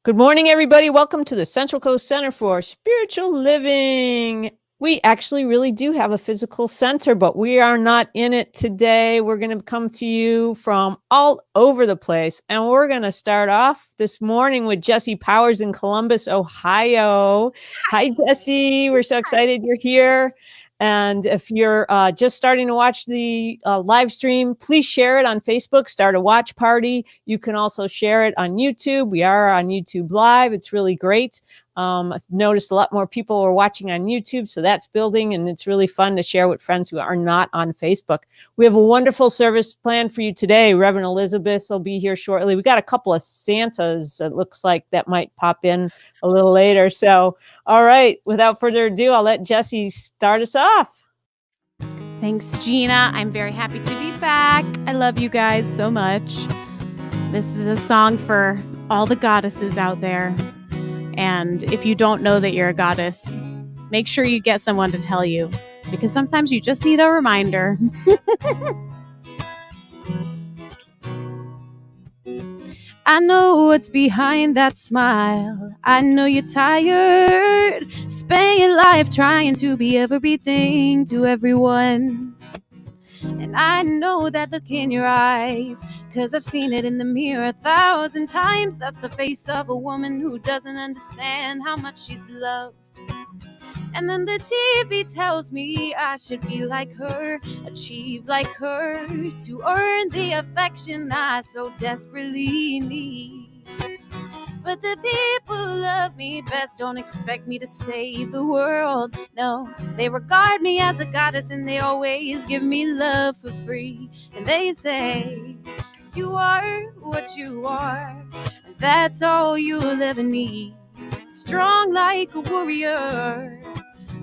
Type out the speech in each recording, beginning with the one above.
Good morning, everybody. Welcome to the Central Coast Center for Spiritual Living. We actually really do have a physical center, but we are not in it today. We're going to come to you from all over the place. And we're going to start off this morning with Jessie Powers in Columbus, Ohio. Hi, Jessie. We're so excited you're here. And if you're just starting to watch the live stream, please share it on Facebook, start a watch party. You can also share it on YouTube. We are on YouTube Live. It's really great. I've noticed a lot more people are watching on YouTube, so that's building, and it's really fun to share with friends who are not on Facebook. We have a wonderful service planned for you today. Reverend Elizabeth will be here shortly. We got a couple of Santas, it looks like, that might pop in a little later. So, all right, without further ado, I'll let Jessie start us off. Thanks, Gina. I'm very happy to be back. I love you guys so much. This is a song for all the goddesses out there. And if you don't know that you're a goddess, make sure you get someone to tell you, because sometimes you just need a reminder. I know what's behind that smile. I know you're tired. Spend your life trying to be everything to everyone. And I know that look in your eyes, 'cause I've seen it in the mirror 1,000 times. That's the face of a woman who doesn't understand how much she's loved. And then the TV tells me I should be like her, achieve like her, to earn the affection I so desperately need. But the people who love me best don't expect me to save the world. No, they regard me as a goddess, and they always give me love for free. And they say, you are what you are, and that's all you'll ever need. Strong like a warrior,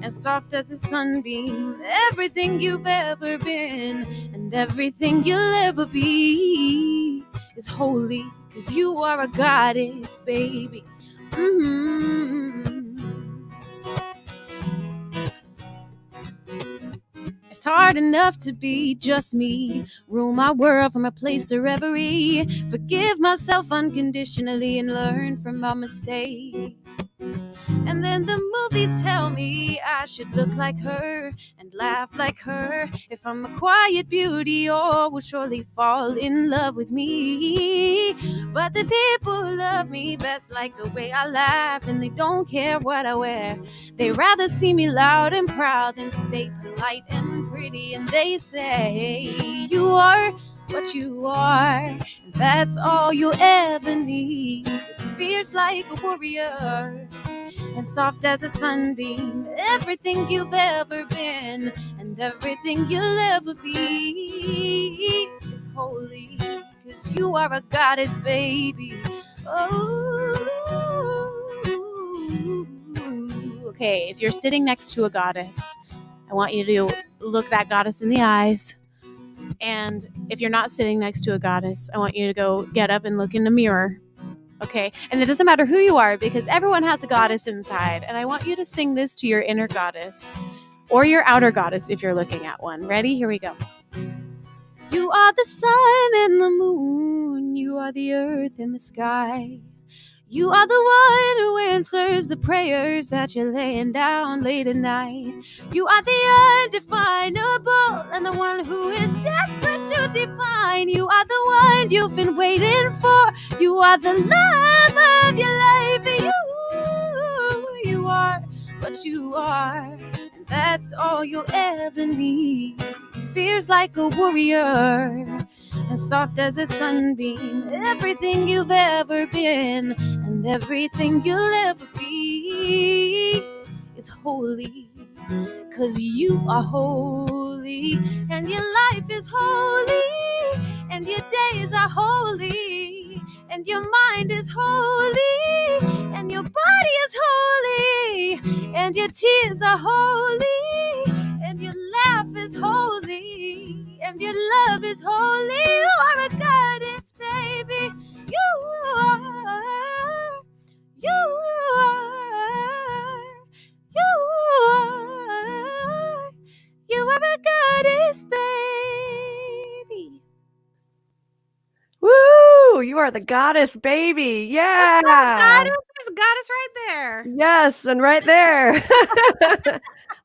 and soft as a sunbeam. Everything you've ever been, and everything you'll ever be, is holy, 'cause you are a goddess, baby. It's hard enough to be just me, rule my world from a place of reverie, forgive myself unconditionally and learn from my mistakes. And then the movies tell me I should look like her and laugh like her. If I'm a quiet beauty, all will surely fall in love with me. But the people who love me best like the way I laugh, and they don't care what I wear. They rather see me loud and proud than stay polite and pretty. And they say, you are what you are, and that's all you'll ever need. Fierce like a warrior, and soft as a sunbeam. Everything you've ever been, and everything you'll ever be, is holy, 'cause you are a goddess, baby. Oh. Okay, if you're sitting next to a goddess, I want you to look that goddess in the eyes. And if you're not sitting next to a goddess, I want you to go get up and look in the mirror. Okay, and it doesn't matter who you are, because everyone has a goddess inside. And I want you to sing this to your inner goddess, or your outer goddess if you're looking at one. Ready? Here we go. You are the sun and the moon. You are the earth and the sky. You are the one who answers the prayers that you're laying down late at night. You are the undefinable, and the one who is desperate to define. You are the one you've been waiting for. You are the love of your life. You are what you are, and that's all you'll ever need. Fierce like a warrior, and soft as a sunbeam. Everything you've ever been, and everything you'll ever be, is holy, 'cause you are holy, and your life is holy, and your days are holy, and your mind is holy, and your body is holy, and your tears are holy, and your laugh is holy, and your love is holy. You are a goddess, baby. You are. You are. You are. You are a goddess, baby. Woo! Woohoo! You are the goddess baby. Yeah. There's a goddess right there. Yes, and right there.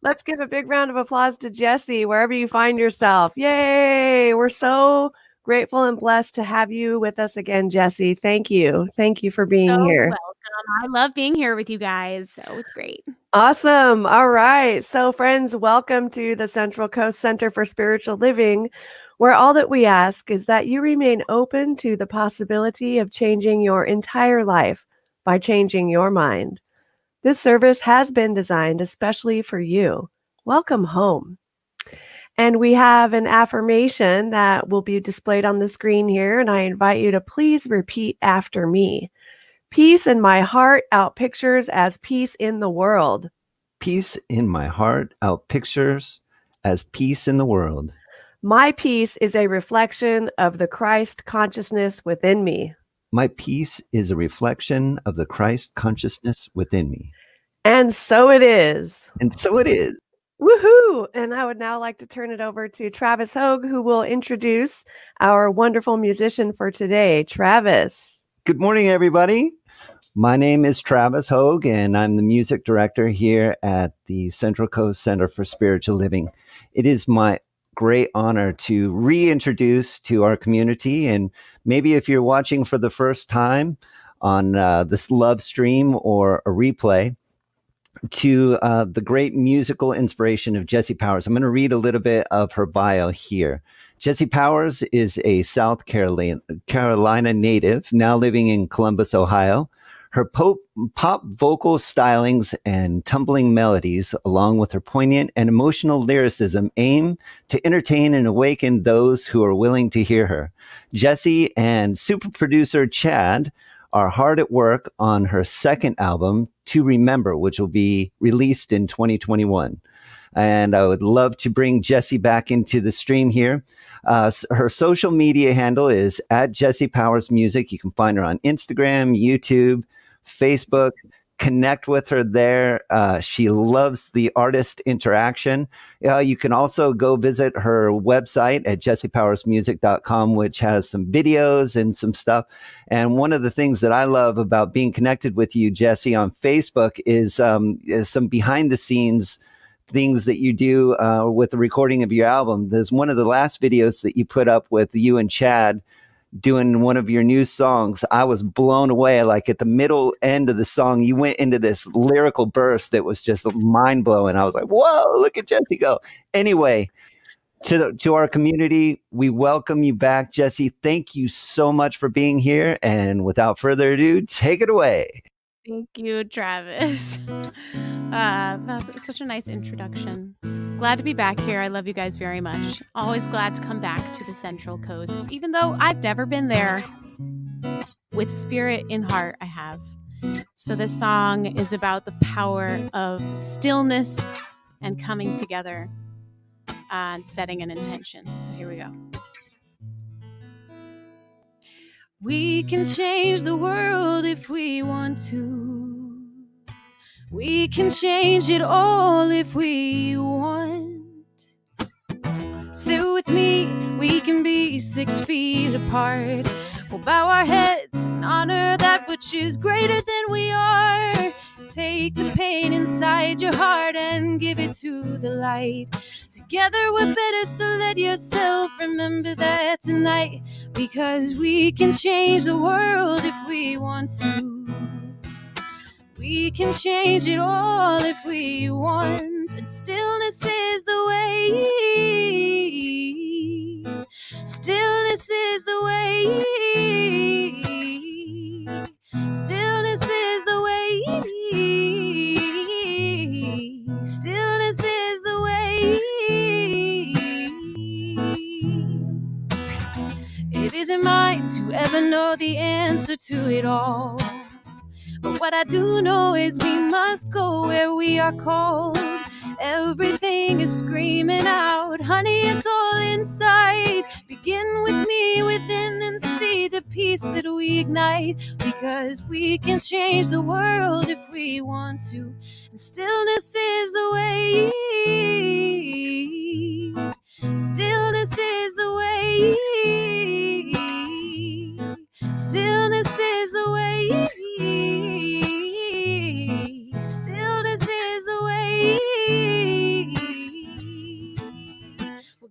Let's give a big round of applause to Jessie, wherever you find yourself. Yay! We're so grateful and blessed to have you with us again, Jessie. Thank you. Thank you for being here. Welcome. I love being here with you guys. So it's great. Awesome. All right. So, friends, welcome to the Central Coast Center for Spiritual Living, where all that we ask is that you remain open to the possibility of changing your entire life by changing your mind. This service has been designed especially for you. Welcome home. And we have an affirmation that will be displayed on the screen here, and I invite you to please repeat after me. Peace in my heart outpictures as peace in the world. Peace in my heart outpictures as peace in the world. My peace is a reflection of the Christ consciousness within me. My peace is a reflection of the Christ consciousness within me. And so it is. And so it is. Woohoo! And I would now like to turn it over to Travis Hogue, who will introduce our wonderful musician for today. Travis. Good morning, everybody. My name is Travis Hogue, and I'm the music director here at the Central Coast Center for Spiritual Living. It is my great honor to reintroduce to our community, and maybe if you're watching for the first time on this love stream or a replay, to the great musical inspiration of Jessie Powers. I'm going to read a little bit of her bio here. Jessie Powers is a South Carolina native, now living in Columbus, Ohio. Her pop vocal stylings and tumbling melodies, along with her poignant and emotional lyricism, aim to entertain and awaken those who are willing to hear her. Jessie and super producer Chad are hard at work on her second album, To Remember, which will be released in 2021. And I would love to bring Jessie back into the stream here. Her social media handle is at Jessie Powers Music. You can find her on Instagram, YouTube, Facebook. Connect with her there. She loves the artist interaction. You can also go visit her website at jessiepowersmusic.com, which has some videos and some stuff. And one of the things that I love about being connected with you, Jessie, on Facebook is some behind the scenes things that you do with the recording of your album. There's one of the last videos that you put up with you and Chad doing one of your new songs. I was blown away. Like at the middle end of the song, you went into this lyrical burst that was just mind blowing. I was like, whoa, look at Jessie go. Anyway, to our community, we welcome you back, Jessie. Thank you so much for being here. And without further ado, take it away. Thank you, Travis. That's such a nice introduction. Glad to be back here. I love you guys very much. Always glad to come back to the Central Coast, even though I've never been there. With spirit in heart, I have. So this song is about the power of stillness and coming together and setting an intention. So here we go. We can change the world if we want to. We can change it all if we want. Sit with me, we can be 6 feet apart. We'll bow our heads and honor that which is greater than we are. Take the pain inside your heart and give it to the light. Together we're better, so let yourself remember that tonight. Because we can change the world if we want to. We can change it all if we want. And stillness is the way. Stillness is the way. Stillness is the way. Stillness is the way. It isn't mine to ever know the answer to it all. But what I do know is we must go where we are called. Everything is screaming out, honey, it's all inside. Begin with me within and see the peace that we ignite. Because we can change the world if we want to. And stillness is the way. Stillness is the way.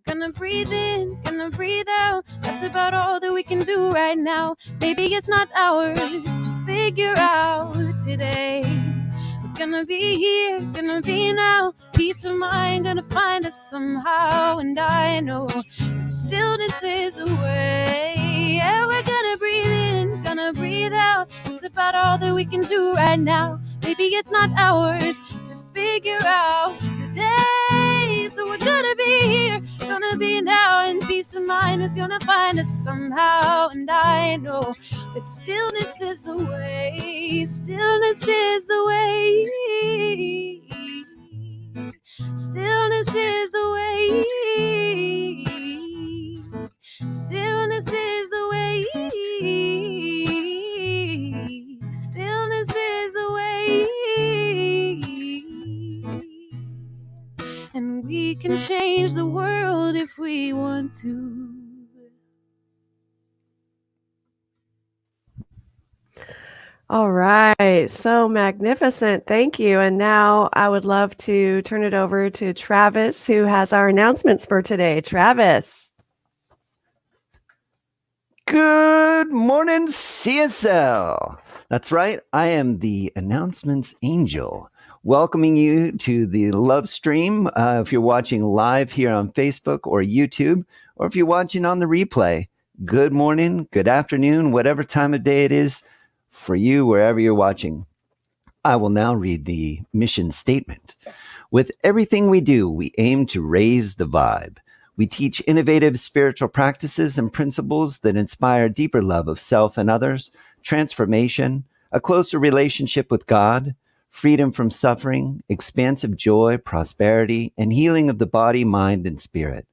We're gonna breathe in, gonna breathe out. That's about all that we can do right now. Maybe it's not ours to figure out today. We're gonna be here, gonna be now. Peace of mind, gonna find us somehow. And I know that stillness is the way. Yeah, we're gonna breathe in, gonna breathe out. It's about all that we can do right now. Maybe it's not ours to figure out today. So we're gonna be here, gonna be now. And peace of mind is gonna find us somehow. And I know that stillness is the way. Stillness is the way. Stillness is the way. Stillness is the way. Stillness is the way. And we can change the world if we want to. All right. So magnificent. Thank you. And now I would love to turn it over to Travis, who has our announcements for today. Travis. Good morning, CSL. That's right. I am the announcements angel, welcoming you to the love stream. If you're watching live here on Facebook or YouTube, or if you're watching on the replay, good morning, good afternoon, whatever time of day it is for you, wherever you're watching. I will now read the mission statement. With everything we do, we aim to raise the vibe. We teach innovative spiritual practices and principles that inspire deeper love of self and others, transformation, a closer relationship with God, freedom from suffering, expansive joy, prosperity, and healing of the body, mind, and spirit.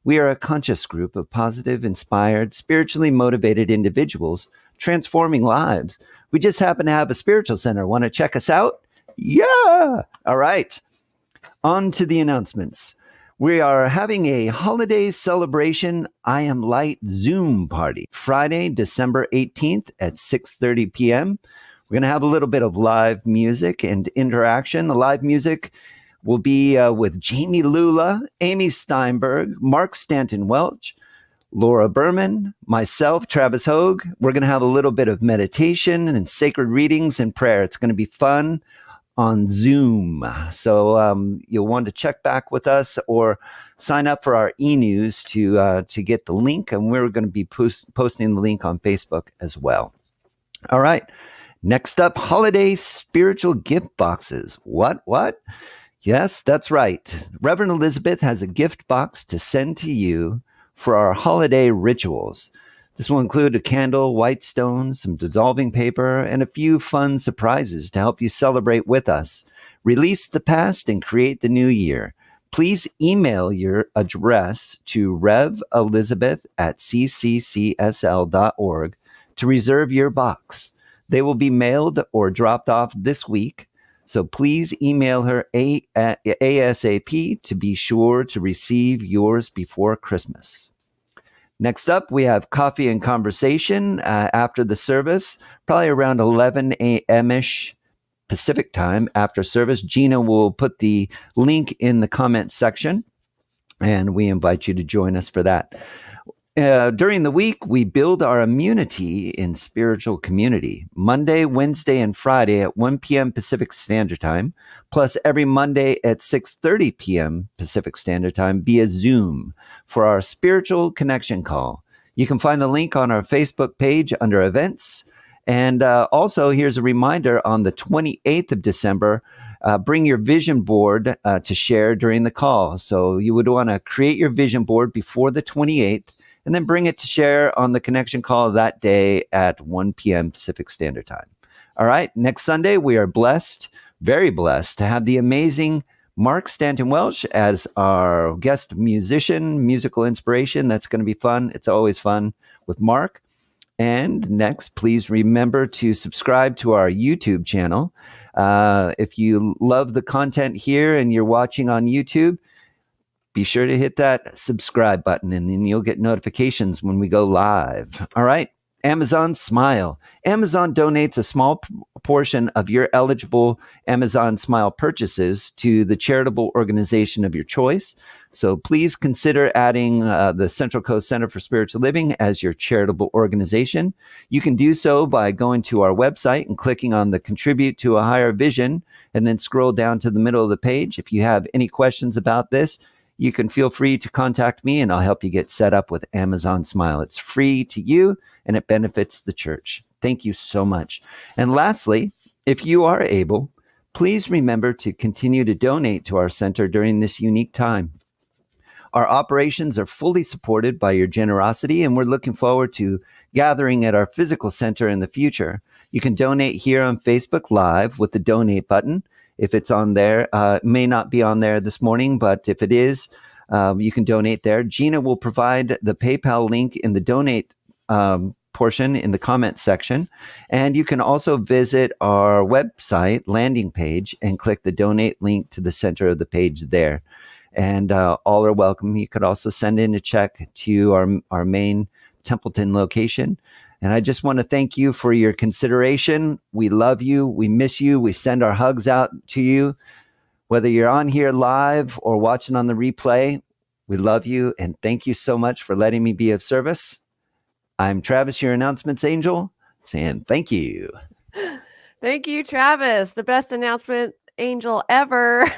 We are a conscious group of positive, inspired, spiritually motivated individuals transforming lives. We just happen to have a spiritual center. Want to check us out? Yeah! All right. On to the announcements. We are having a holiday celebration I Am Light Zoom party Friday, December 18th at 6:30 p.m. We're going to have a little bit of live music and interaction. The live music will be with Jamie Lula, Amy Steinberg, Mark Stanton Welch, Laura Berman, myself, Travis Hogue. We're going to have a little bit of meditation and sacred readings and prayer. It's going to be fun on Zoom. So you'll want to check back with us or sign up for our e-news to get the link. And we're going to be posting the link on Facebook as well. All right. Next up, holiday spiritual gift boxes. What? Yes, that's right. Reverend Elizabeth has a gift box to send to you for our holiday rituals. This will include a candle, white stones, some dissolving paper, and a few fun surprises to help you celebrate with us. Release the past and create the new year. Please email your address to revelizabeth@cccsl.org to reserve your box. They will be mailed or dropped off this week, so please email her ASAP to be sure to receive yours before Christmas. Next up, we have coffee and conversation after the service, probably around 11 a.m.-ish Pacific time after service. Gina will put the link in the comment section, and we invite you to join us for that. During the week, we build our immunity in spiritual community. Monday, Wednesday, and Friday at 1 p.m. Pacific Standard Time, plus every Monday at 6:30 p.m. Pacific Standard Time via Zoom for our spiritual connection call. You can find the link on our Facebook page under events. And also, here's a reminder on the 28th of December, bring your vision board to share during the call. So you would want to create your vision board before the 28th and then bring it to share on the connection call that day at 1 p.m. Pacific Standard Time. All right, next Sunday, we are blessed, very blessed, to have the amazing Mark Stanton Welch as our guest musician, musical inspiration. That's going to be fun. It's always fun with Mark. And next, please remember to subscribe to our YouTube channel. If you love the content here and you're watching on YouTube, be sure to hit that subscribe button and then you'll get notifications when we go live. All right. Amazon Smile. Amazon donates a small portion of your eligible Amazon Smile purchases to the charitable organization of your choice. So please consider adding the Central Coast Center for Spiritual Living as your charitable organization. You can do so by going to our website and clicking on the Contribute to a Higher Vision, and then scroll down to the middle of the page. If you have any questions about this, you can feel free to contact me and I'll help you get set up with Amazon Smile. It's free to you and it benefits the church. Thank you so much. And lastly, if you are able, please remember to continue to donate to our center during this unique time. Our operations are fully supported by your generosity, and we're looking forward to gathering at our physical center in the future. You can donate here on Facebook Live with the donate button. If it's on there, it may not be on there this morning, but if it is, you can donate there. Gina will provide the PayPal link in the donate portion in the comment section. And you can also visit our website landing page and click the donate link to the center of the page there. And all are welcome. You could also send in a check to our main Templeton location. And I just want to thank you for your consideration. We love you. We miss you. We send our hugs out to you. Whether you're on here live or watching on the replay, we love you. And thank you so much for letting me be of service. I'm Travis, your announcements angel, saying thank you. Thank you, Travis, the best announcement angel ever.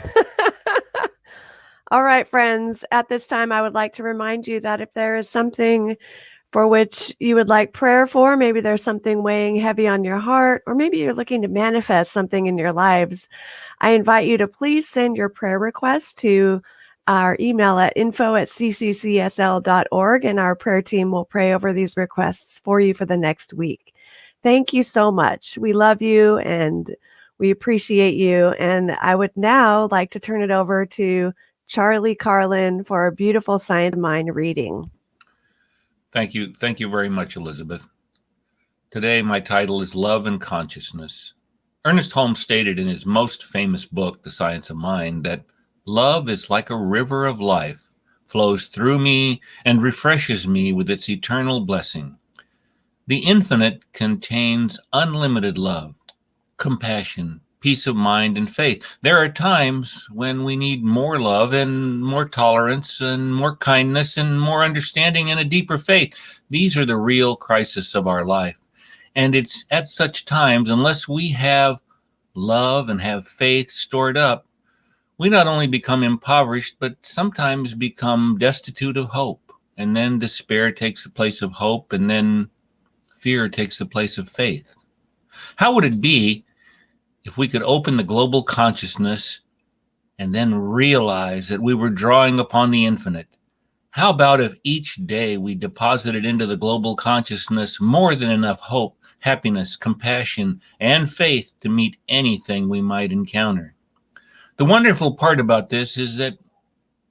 All right, friends, at this time, I would like to remind you that if there is something for which you would like prayer for, maybe there's something weighing heavy on your heart, or maybe you're looking to manifest something in your lives, I invite you to please send your prayer requests to our email at info@cccsl.org, and our prayer team will pray over these requests for you for the next week. Thank you so much. We love you and we appreciate you. And I would now like to turn it over to Charlie Carlin for a beautiful Science of Mind reading. Thank you. Thank you very much, Elizabeth. Today, my title is Love and Consciousness. Ernest Holmes stated in his most famous book, The Science of Mind, that love is like a river of life, flows through me and refreshes me with its eternal blessing. The infinite contains unlimited love, compassion, peace of mind, and faith. There are times when we need more love and more tolerance and more kindness and more understanding and a deeper faith. These are the real crises of our life. And it's at such times, unless we have love and have faith stored up, we not only become impoverished, but sometimes become destitute of hope. And then despair takes the place of hope, and then fear takes the place of faith. How would it be if we could open the global consciousness and then realize that we were drawing upon the infinite? How about if each day we deposited into the global consciousness more than enough hope, happiness, compassion, and faith to meet anything we might encounter? The wonderful part about this is that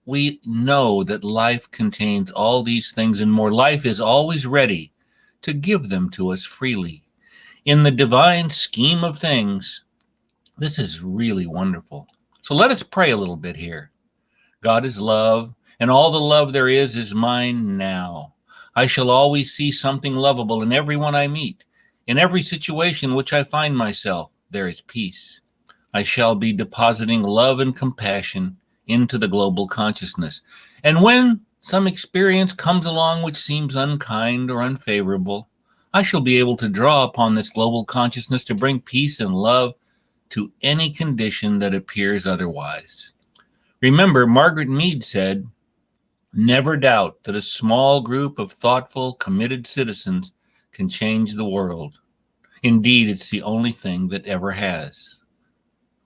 we know that life contains all these things and more. Life is always ready to give them to us freely. In the divine scheme of things, this is really wonderful. So let us pray a little bit here. God is love, and all the love there is mine now. I shall always see something lovable in everyone I meet. In every situation in which I find myself, there is peace. I shall be depositing love and compassion into the global consciousness. And when some experience comes along which seems unkind or unfavorable, I shall be able to draw upon this global consciousness to bring peace and love to any condition that appears otherwise. Remember, Margaret Mead said, "Never doubt that a small group of thoughtful, committed citizens can change the world. Indeed, it's the only thing that ever has."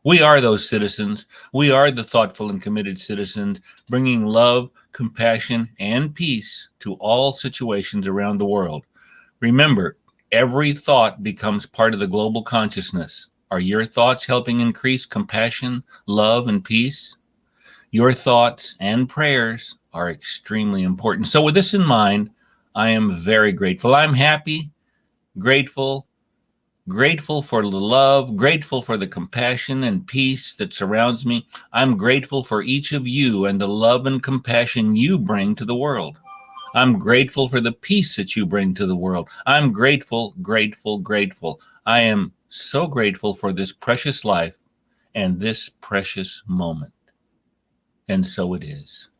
We are those citizens. We are the thoughtful and committed citizens, bringing love, compassion, and peace to all situations around the world. Remember, every thought becomes part of the global consciousness. Are your thoughts helping increase compassion, love, and peace? Your thoughts and prayers are extremely important. So with this in mind, I am very grateful. I'm happy, grateful for the love, grateful for the compassion and peace that surrounds me. I'm grateful for each of you and the love and compassion you bring to the world. I'm grateful for the peace that you bring to the world. I'm grateful, grateful, grateful. I am so grateful for this precious life and this precious moment. And so it is.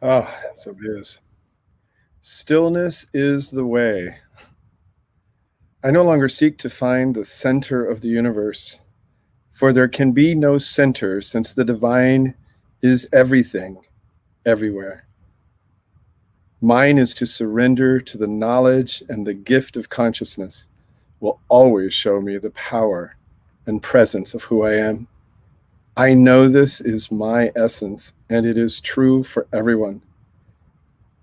Oh, so it is. Stillness is the way. I no longer seek to find the center of the universe, for there can be no center since the divine is everything, everywhere. Mine is to surrender to the knowledge, and the gift of consciousness will always show me the power and presence of who I am. I know this is my essence, and it is true for everyone.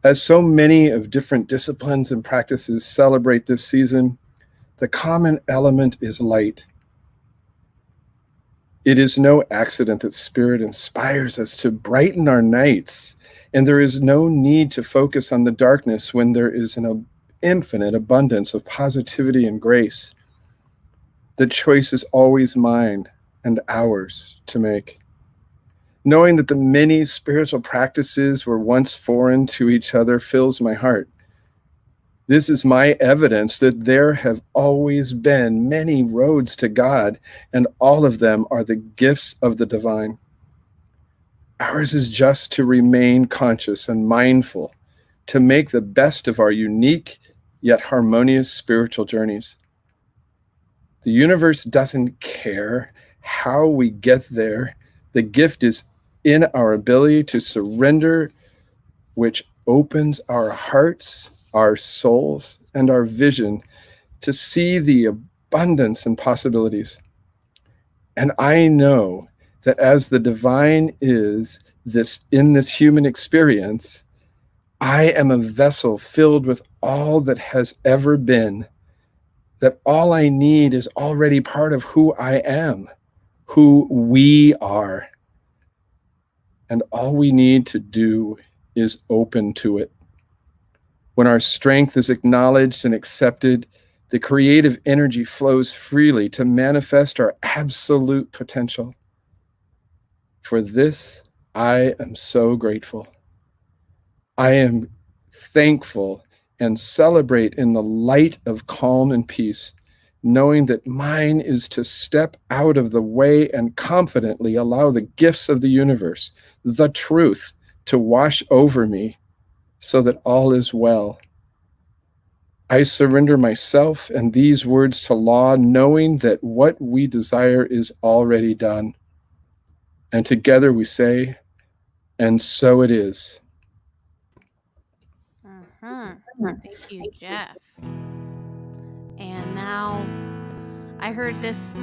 As so many of different disciplines and practices celebrate this season, the common element is light. It is no accident that Spirit inspires us to brighten our nights, and there is no need to focus on the darkness when there is an infinite abundance of positivity and grace. The choice is always mine and ours to make. Knowing that the many spiritual practices were once foreign to each other fills my heart. This is my evidence that there have always been many roads to God, and all of them are the gifts of the divine. Ours is just to remain conscious and mindful, to make the best of our unique yet harmonious spiritual journeys. The universe doesn't care how we get there. The gift is in our ability to surrender, which opens our hearts, our souls, and our vision to see the abundance and possibilities. And I know that as the divine is in this human experience, I am a vessel filled with all that has ever been, that all I need is already part of who I am, who we are. And all we need to do is open to it. When our strength is acknowledged and accepted, the creative energy flows freely to manifest our absolute potential. For this, I am so grateful. I am thankful and celebrate in the light of calm and peace, knowing that mine is to step out of the way and confidently allow the gifts of the universe, the truth, to wash over me so that all is well. I surrender myself and these words to law, knowing that what we desire is already done. And together we say, and so it is. Thank you, Jeff. And now, I heard this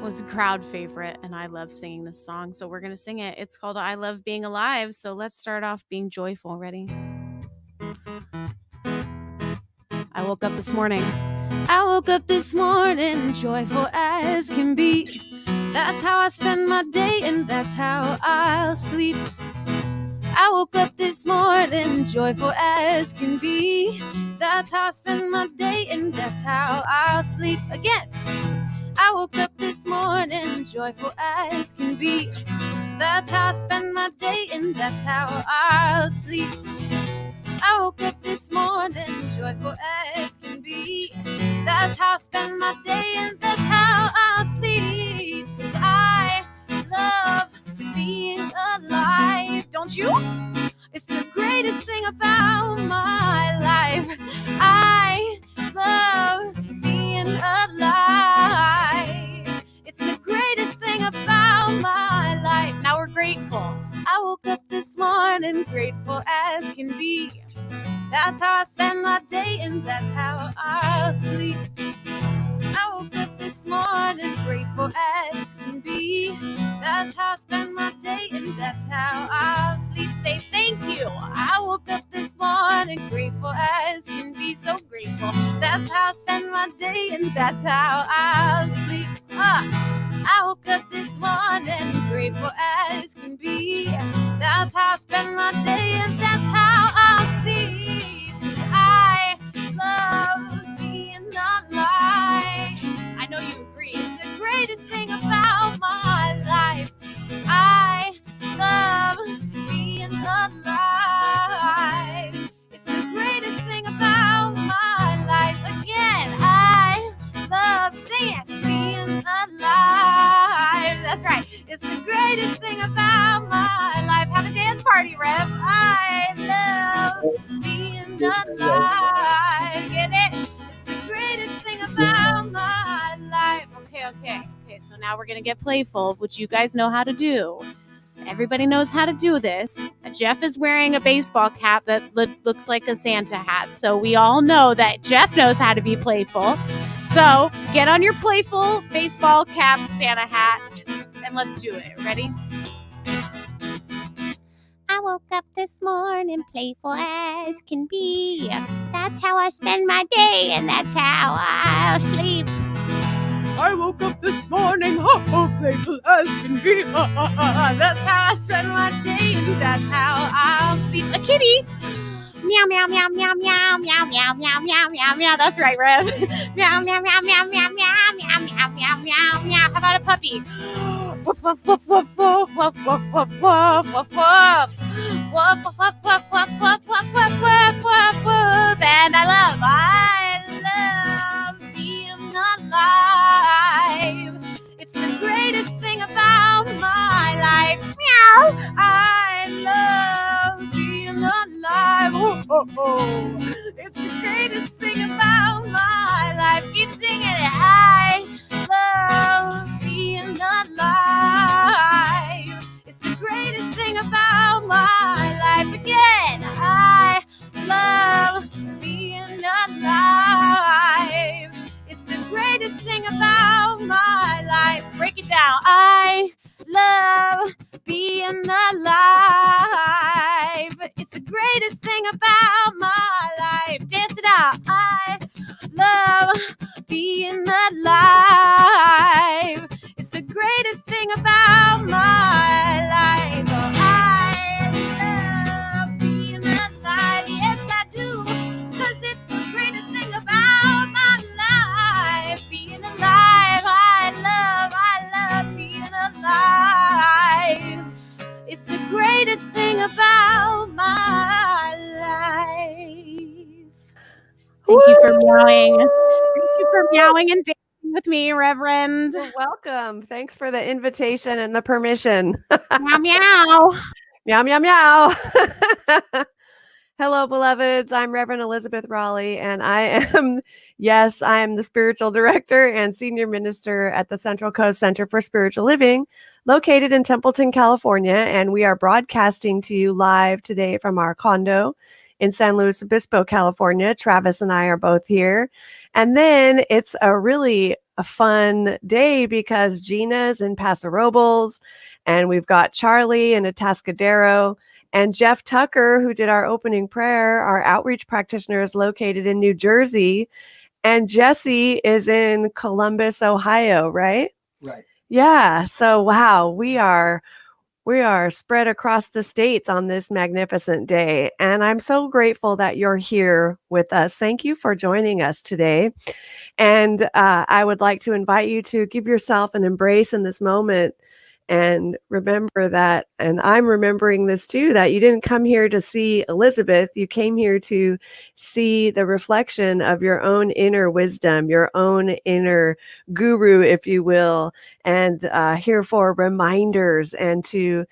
was a crowd favorite, and I love singing this song, so we're going to sing it. It's called I Love Being Alive, so let's start off being joyful. Ready? I woke up this morning joyful as can be. That's how I spend my day, and that's how I'll sleep. I woke up this morning joyful as can be. That's how I spend my day, and that's how I'll sleep. Again. I woke up this morning joyful as can be. That's how I spend my day, and that's how I'll sleep. I woke up this morning joyful as can be. That's how I spend my day, and that's how I'll sleep. 'Cause I love being alive. Don't you? It's the greatest thing about my life. I love being alive. It's the greatest thing about my life. Now we're grateful. I woke up this morning grateful as can be. That's how I spend my day, and that's how I'll sleep. I woke up this morning grateful as can be. That's how I spend my day, and that's how I'll sleep. Say thank you. I woke up this morning grateful as can be. So grateful. That's how I spend my day, and that's how I'll sleep. I woke up this morning grateful as can be. That's how I spend my day, and that's how I'll sleep. 'Cause I love being alive. I know you agree. It's the greatest thing about my life. I love being alive. So now we're going to get playful, which you guys know how to do. Everybody knows how to do this. Jeff is wearing a baseball cap that looks like a Santa hat. So we all know that Jeff knows how to be playful. So get on your playful baseball cap Santa hat and let's do it. Ready? I woke up this morning playful as can be. That's how I spend my day and that's how I'll sleep. I woke up this morning, playful as can be. That's how I spend my day and that's how I'll sleep. A kitty. Meow, meow, meow, meow, meow, meow, meow, meow, meow, meow, meow. That's right, Rev. Meow, meow, meow, meow, meow, meow, meow, meow, meow, meow, meow. How about a puppy? Woof, woof, woof, woof, woof, woof, woof, woof, woof, woof, woof. Woof, woof, woof, woof, woof, woof, woof, woof, woof, woof, woof. And I love being alive. It's the greatest thing about my life. Meow. I love being alive. Oh, oh, oh. It's the greatest thing about my life. Keep singing it. I love being alive. It's the greatest thing about my life. Again, I love being alive. It's the greatest thing about my life. Break it down. I love being alive. It's the greatest thing about my life. Dance it out. I love being alive. It's the greatest thing about my life. Oh, I love being alive. Yes, I do. 'Cause it's the greatest thing about my life. Being alive. I love being alive. It's the greatest thing about my life. Thank you for meowing. Thank you for meowing and dancing with me, Reverend. You're welcome. Thanks for the invitation and the permission. Meow, meow. Meow, meow, meow. Hello, beloveds. I'm Reverend Elizabeth Rowley, and I am the spiritual director and senior minister at the Central Coast Center for Spiritual Living, located in Templeton, California. And we are broadcasting to you live today from our condo in San Luis Obispo, California. Travis and I are both here. And then it's a fun day because Gina's in Paso Robles, and we've got Charlie in Atascadero, and Jeff Tucker, who did our opening prayer, our outreach practitioner, is located in New Jersey, and Jesse is in Columbus, Ohio, right? Right. Yeah. So, wow, we are spread across the states on this magnificent day. And I'm so grateful that you're here with us. Thank you for joining us today. And I would like to invite you to give yourself an embrace in this moment and remember that, and I'm remembering this too, that you didn't come here to see Elizabeth. You came here to see the reflection of your own inner wisdom, your own inner guru, if you will, and here for reminders and to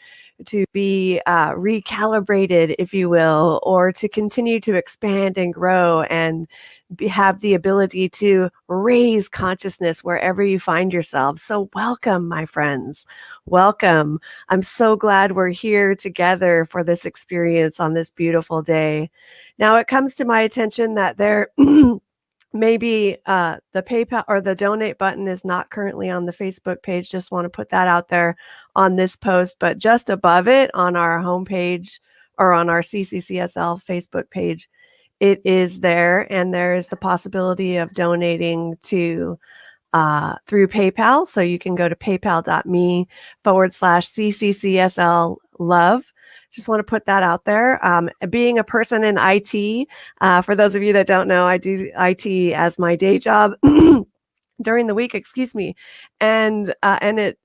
be recalibrated, if you will, or to continue to expand and grow and have the ability to raise consciousness wherever you find yourself. So welcome, my friends. Welcome. I'm so glad we're here together for this experience on this beautiful day. Now, it comes to my attention that there maybe the PayPal or the donate button is not currently on the Facebook page. Just want to put that out there on this post, but just above it on our homepage or on our CCCSL Facebook page, it is there. And there is the possibility of donating to through PayPal. So you can go to paypal.me/CCCSL love. Just want to put that out there. Being a person in IT, for those of you that don't know, I do IT as my day job during the week, and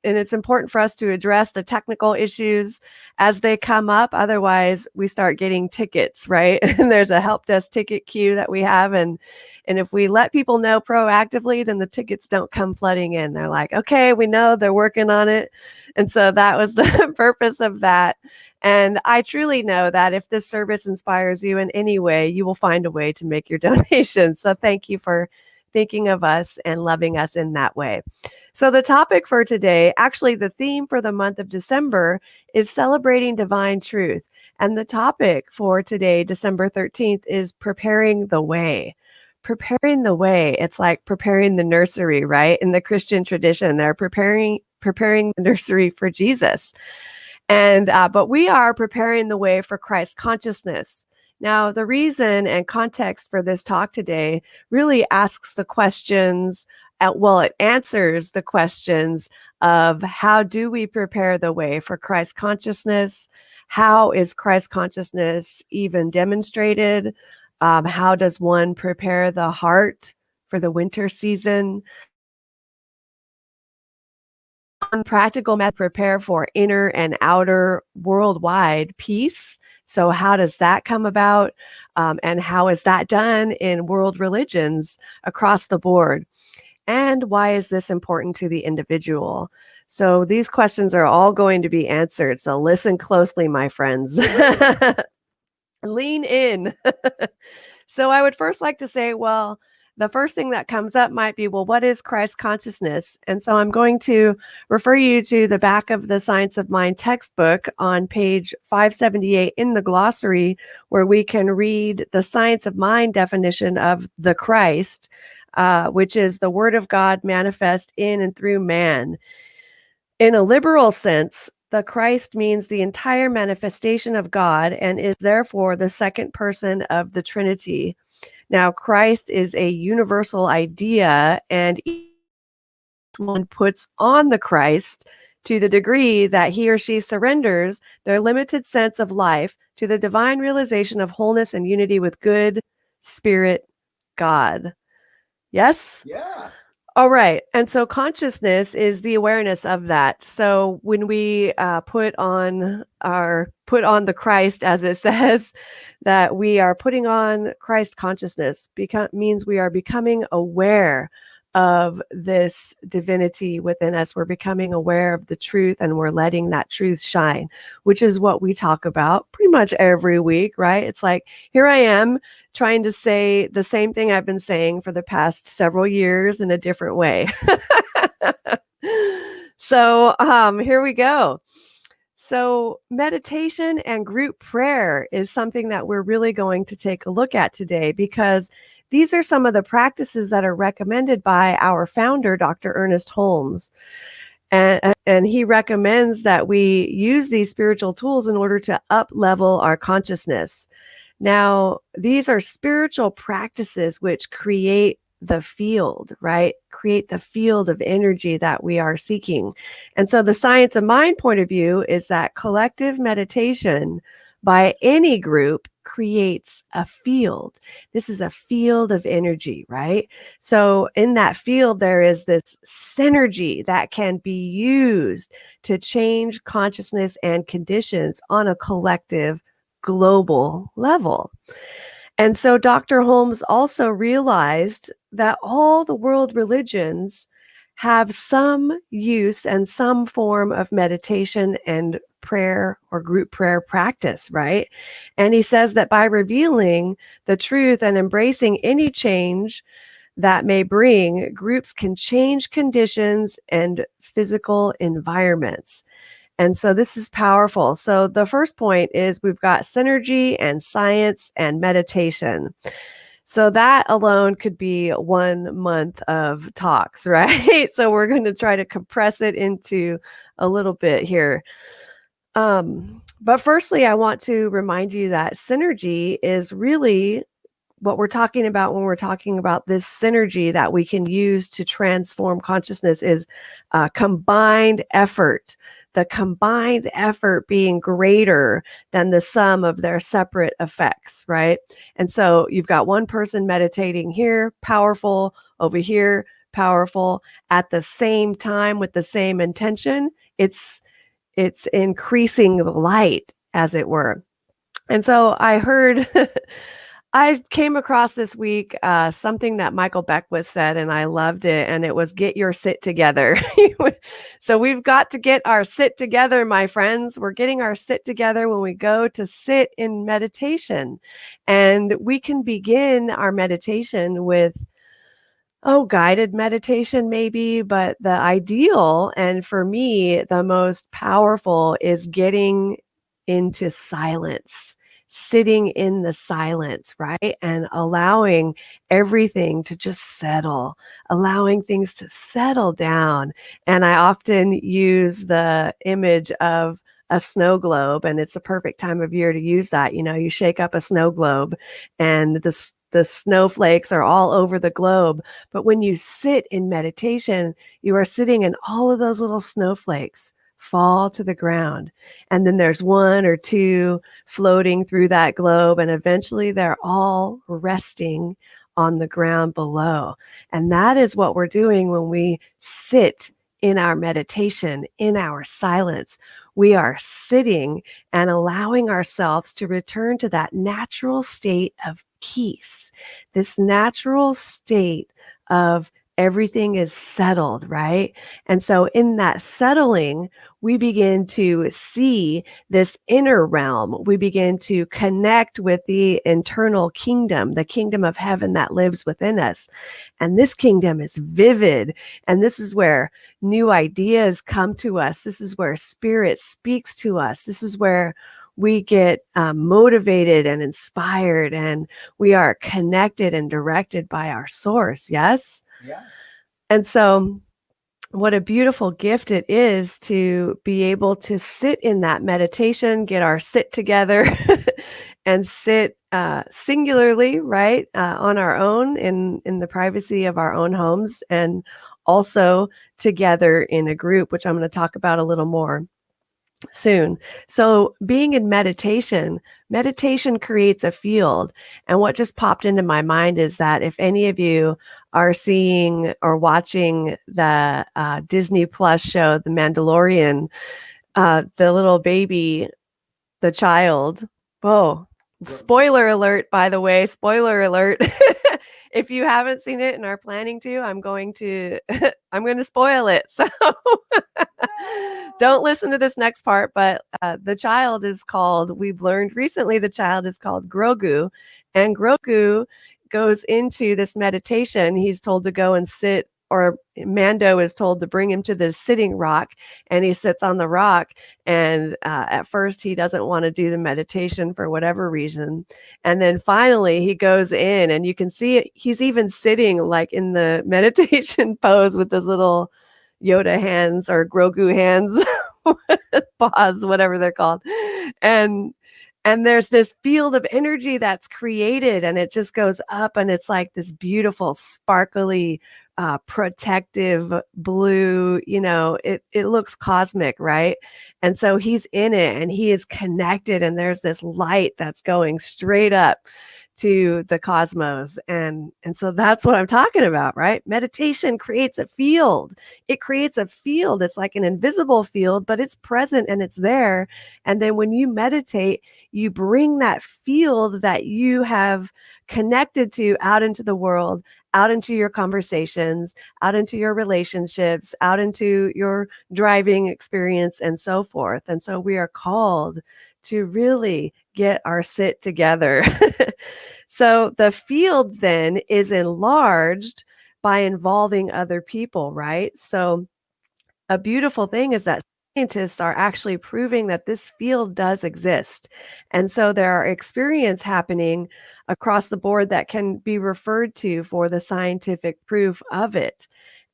it's important for us to address the technical issues as they come up. Otherwise, we start getting tickets, right? And there's a help desk ticket queue that we have, and if we let people know proactively, then the tickets don't come flooding in. They're like, okay, we know they're working on it, and so that was the purpose of that. And I truly know that if this service inspires you in any way, you will find a way to make your donation. So thank you for thinking of us and loving us in that way. So the topic for today, actually the theme for the month of December, is celebrating divine truth. And the topic for today, December 13th, is preparing the way. Preparing the way. It's like preparing the nursery, right? In the Christian tradition, they're preparing the nursery for Jesus. And but we are preparing the way for Christ consciousness. Now, the reason and context for this talk today really asks the questions, it answers the questions of how do we prepare the way for Christ consciousness? How is Christ consciousness even demonstrated? How does one prepare the heart for the winter season? On practical method, prepare for inner and outer worldwide peace. So how does that come about? And how is that done in world religions across the board? And why is this important to the individual? So these questions are all going to be answered. So listen closely, my friends. Lean in. So I would first like to say, well, the first thing that comes up might be, well, what is Christ consciousness? And so I'm going to refer you to the back of the Science of Mind textbook on page 578 in the glossary, where we can read the Science of Mind definition of the Christ, which is the Word of God manifest in and through man. In a liberal sense, the Christ means the entire manifestation of God and is therefore the second person of the Trinity. Now, Christ is a universal idea, and each one puts on the Christ to the degree that he or she surrenders their limited sense of life to the divine realization of wholeness and unity with good Spirit God. Yes? Yeah. All right. And so consciousness is the awareness of that. So when we put on the Christ, as it says, that we are putting on Christ consciousness, means we are becoming aware of this divinity within us. We're becoming aware of the truth, and we're letting that truth shine, which is what we talk about pretty much every week, right? It's like, here I am trying to say the same thing I've been saying for the past several years in a different way. So here we go. So meditation and group prayer is something that we're really going to take a look at today, because these are some of the practices that are recommended by our founder, Dr. Ernest Holmes. And he recommends that we use these spiritual tools in order to up-level our consciousness. Now, these are spiritual practices which create the field, right? Create the field of energy that we are seeking. And so the Science of Mind point of view is that collective meditation by any group creates a field. This is a field of energy, right? So in that field, there is this synergy that can be used to change consciousness and conditions on a collective global level. And so Dr. Holmes also realized that all the world religions have some use and some form of meditation and prayer or group prayer practice, right? And he says that by revealing the truth and embracing any change that may bring, groups can change conditions and physical environments. And so this is powerful. So the first point is we've got synergy and science and meditation. So that alone could be 1 month of talks, right? So we're going to try to compress it into a little bit here. But firstly, I want to remind you that synergy is really what we're talking about when we're talking about this synergy that we can use to transform consciousness is combined effort. The combined effort being greater than the sum of their separate effects, right? And so you've got one person meditating here, powerful, over here, powerful, at the same time with the same intention. It's increasing the light, as it were. And so I came across this week something that Michael Beckwith said, and I loved it. And it was, get your sit together. So we've got to get our sit together, my friends. We're getting our sit together when we go to sit in meditation. And we can begin our meditation with guided meditation maybe, but the ideal, and for me, the most powerful, is getting into silence, sitting in the silence, right? And allowing everything to just settle, allowing things to settle down. And I often use the image of a snow globe, and it's a perfect time of year to use that. You know, you shake up a snow globe and the snowflakes are all over the globe. But when you sit in meditation, you are sitting and all of those little snowflakes fall to the ground. And then there's one or two floating through that globe, and eventually they're all resting on the ground below. And that is what we're doing when we sit in our meditation, in our silence. We are sitting and allowing ourselves to return to that natural state of peace, this natural state of everything is settled, right? And so in that settling, we begin to see this inner realm. We begin to connect with the internal kingdom, the kingdom of heaven that lives within us. And this kingdom is vivid. And this is where new ideas come to us. This is where spirit speaks to us. This is where we get motivated and inspired, and we are connected and directed by our source. Yes? Yeah. And so what a beautiful gift it is to be able to sit in that meditation, get our sit together and sit singularly, right, on our own in the privacy of our own homes, and also together in a group, which I'm going to talk about a little more soon. So being in meditation creates a field. And what just popped into my mind is that if any of you are seeing or watching the Disney Plus show, The Mandalorian, the little baby, the child, whoa, spoiler alert, by the way, spoiler alert. If you haven't seen it and are planning to, I'm going to spoil it. So don't listen to this next part, but the child is called, we've learned recently, the child is called Grogu, and Grogu goes into this meditation. He's told to go and sit, or Mando is told to bring him to this sitting rock, and he sits on the rock. And at first he doesn't want to do the meditation for whatever reason. And then finally he goes in, and you can see it. He's even sitting like in the meditation pose with those little Yoda hands or Grogu hands, paws, whatever they're called. And there's this field of energy that's created, and it just goes up, and it's like this beautiful, sparkly, protective blue, it looks cosmic, right? And so he's in it, and he is connected, and there's this light that's going straight up to the cosmos. And so that's what I'm talking about, right? Meditation creates a field. It creates a field. It's like an invisible field, but it's present and it's there. And then when you meditate, you bring that field that you have connected to out into the world, out into your conversations, out into your relationships, out into your driving experience, and so forth. And so we are called to really get our sit together. So the field then is enlarged by involving other people, right? So a beautiful thing is that scientists are actually proving that this field does exist. And so there are experiments happening across the board that can be referred to for the scientific proof of it.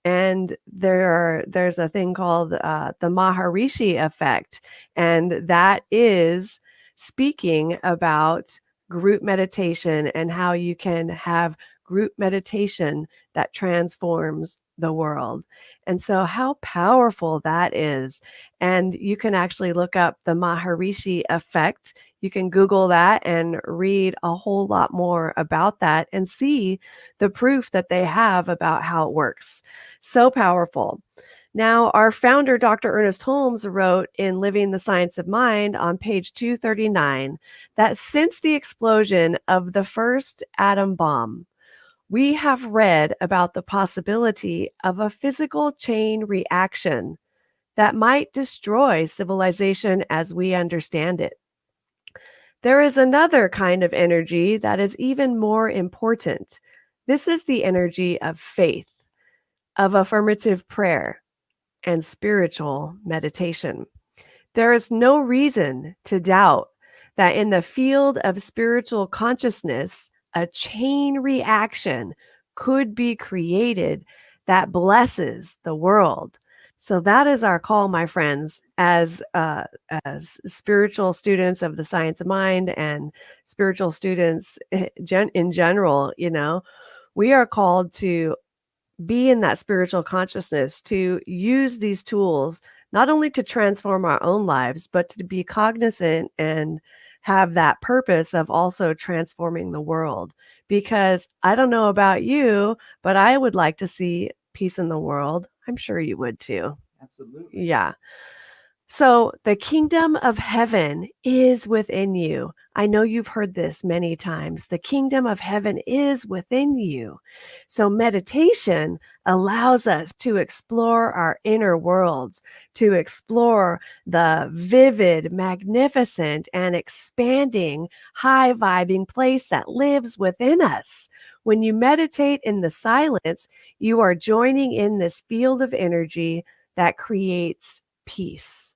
And there's a thing called the Maharishi Effect, and that is speaking about group meditation and how you can have group meditation that transforms the world. And so how powerful that is. And you can actually look up the Maharishi Effect. You can Google that and read a whole lot more about that and see the proof that they have about how it works. So powerful. Now, our founder, Dr. Ernest Holmes, wrote in Living the Science of Mind on page 239 that since the explosion of the first atom bomb, we have read about the possibility of a physical chain reaction that might destroy civilization as we understand it. There is another kind of energy that is even more important, This is the energy of faith, of affirmative prayer, and spiritual meditation. There is no reason to doubt that in the field of spiritual consciousness, a chain reaction could be created that blesses the world. So that is our call, my friends, as spiritual students of the science of mind and spiritual students in general. We are called to be in that spiritual consciousness, to use these tools not only to transform our own lives, but to be cognizant and have that purpose of also transforming the world. Because I don't know about you, but I would like to see peace in the world. I'm sure you would too. Absolutely. Yeah. So the kingdom of heaven is within you. I know you've heard this many times. The kingdom of heaven is within you. So meditation allows us to explore our inner worlds, to explore the vivid, magnificent, and expanding, high vibing place that lives within us. When you meditate in the silence, you are joining in this field of energy that creates peace.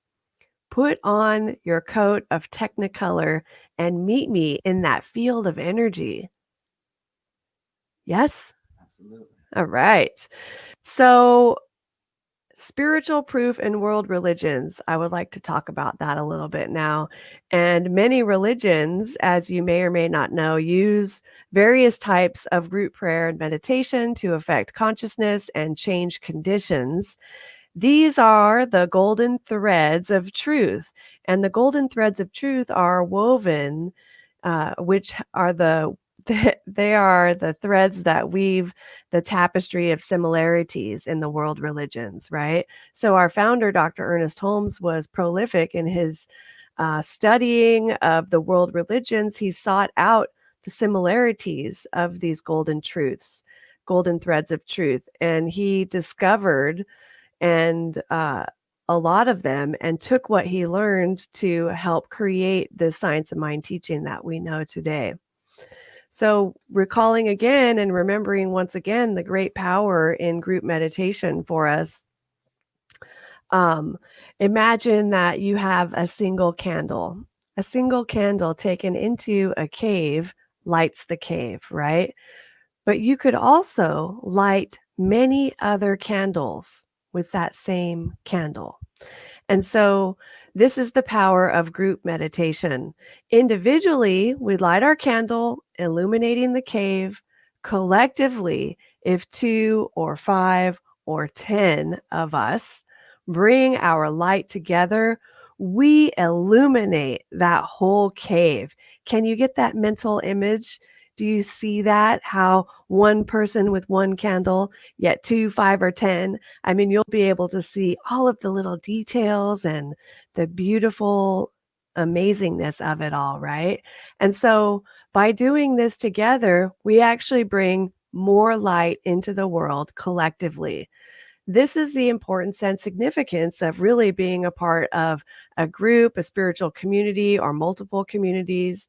Put on your coat of Technicolor and meet me in that field of energy. Yes? Absolutely. All right. So, spiritual proof in world religions. I would like to talk about that a little bit now. And many religions, as you may or may not know, use various types of group prayer and meditation to affect consciousness and change conditions. These are the golden threads of truth. And the golden threads of truth are woven, which are they are the threads that weave the tapestry of similarities in the world religions, right? So our founder, Dr. Ernest Holmes, was prolific in his studying of the world religions. He sought out the similarities of these golden truths, golden threads of truth, and he discovered and a lot of them and took what he learned to help create the science of mind teaching that we know today. So recalling again and remembering once again the great power in group meditation for us. Imagine that you have a single candle. A single candle taken into a cave lights the cave, right? But you could also light many other candles with that same candle. And so this is the power of group meditation. Individually, we light our candle, illuminating the cave. Collectively, if 2 or 5 or 10 of us bring our light together, we illuminate that whole cave. Can you get that mental image? Do you see that? How one person with one candle, yet 2, 5, or 10. I mean, you'll be able to see all of the little details and the beautiful amazingness of it all, right? And so by doing this together, we actually bring more light into the world collectively. This is the importance and significance of really being a part of a group, a spiritual community, or multiple communities,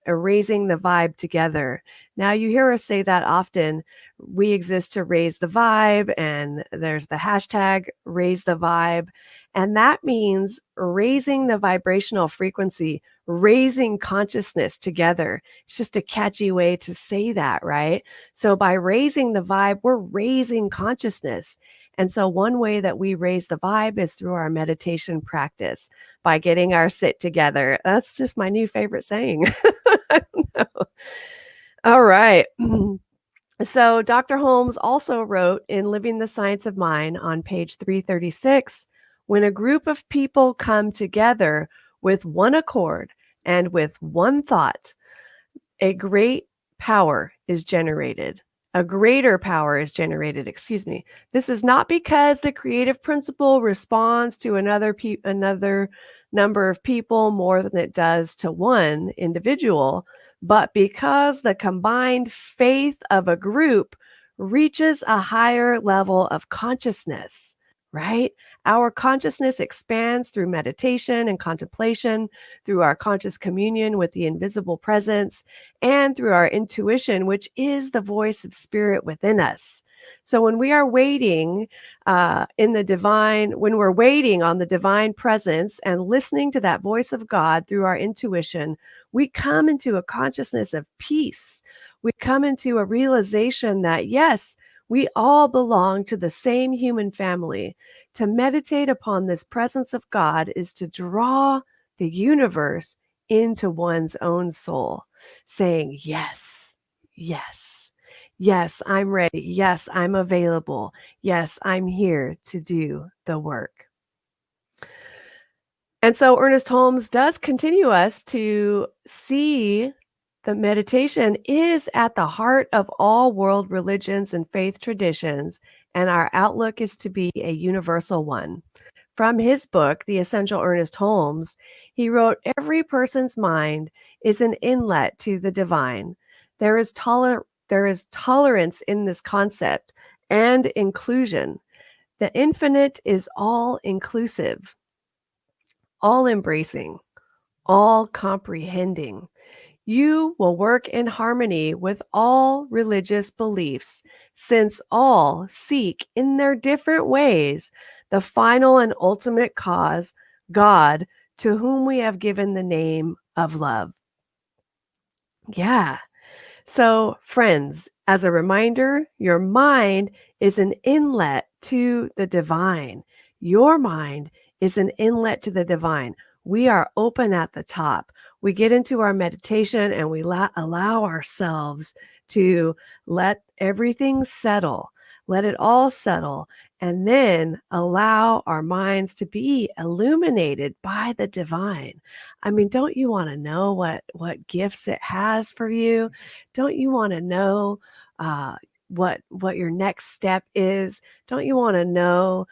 raising the vibe together. Now, you hear us say that often. We exist to raise the vibe, and there's the hashtag raise the vibe. And that means raising the vibrational frequency, raising consciousness together. It's just a catchy way to say that, right? So by raising the vibe, we're raising consciousness. And so one way that we raise the vibe is through our meditation practice, by getting our sit together. That's just my new favorite saying. I don't know. All right. So Dr. Holmes also wrote in Living the Science of Mind on page 336, when a group of people come together with one accord and with one thought, a great power is generated. A greater power is generated, excuse me. This is not because the creative principle responds to another number of people more than it does to one individual, but because the combined faith of a group reaches a higher level of consciousness, right? Our consciousness expands through meditation and contemplation, through our conscious communion with the invisible presence, and through our intuition, which is the voice of spirit within us. So when we are waiting in the divine, when we're waiting on the divine presence and listening to that voice of God through our intuition, we come into a consciousness of peace. We come into a realization that, yes, we all belong to the same human family. To meditate upon this presence of God is to draw the universe into one's own soul, saying, yes, yes, yes, I'm ready. Yes, I'm available. Yes, I'm here to do the work. And so Ernest Holmes does continue us to see that meditation is at the heart of all world religions and faith traditions, and our outlook is to be a universal one. From his book, The Essential Ernest Holmes, he wrote, "Every person's mind is an inlet to the divine. There is tolerance in this concept and inclusion. The infinite is all inclusive, all embracing, all comprehending. You will work in harmony with all religious beliefs, since all seek in their different ways the final and ultimate cause, God, to whom we have given the name of love." Yeah. So, friends, as a reminder, your mind is an inlet to the divine. Your mind is an inlet to the divine. We are open at the top. We get into our meditation and we allow ourselves to let everything settle, let it all settle, and then allow our minds to be illuminated by the divine. I mean, don't you want to know what gifts it has for you? Don't you want to know what your next step is? Don't you want to know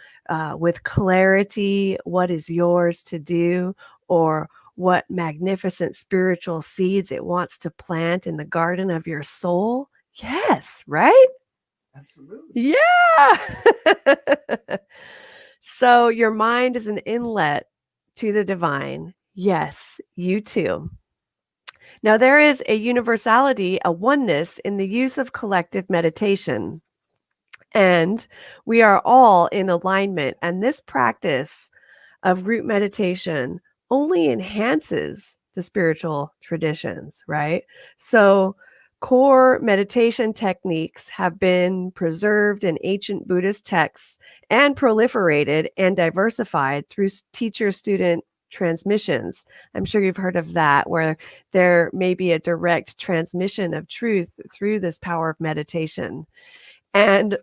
with clarity what is yours to do, or what magnificent spiritual seeds it wants to plant in the garden of your soul? Yes, right? Absolutely. Yeah. So your mind is an inlet to the divine. Yes, you too. Now, there is a universality, a oneness in the use of collective meditation, and we are all in alignment. And this practice of group meditation only enhances the spiritual traditions, right? So, core meditation techniques have been preserved in ancient Buddhist texts and proliferated and diversified through teacher-student transmissions. I'm sure you've heard of that, where there may be a direct transmission of truth through this power of meditation. And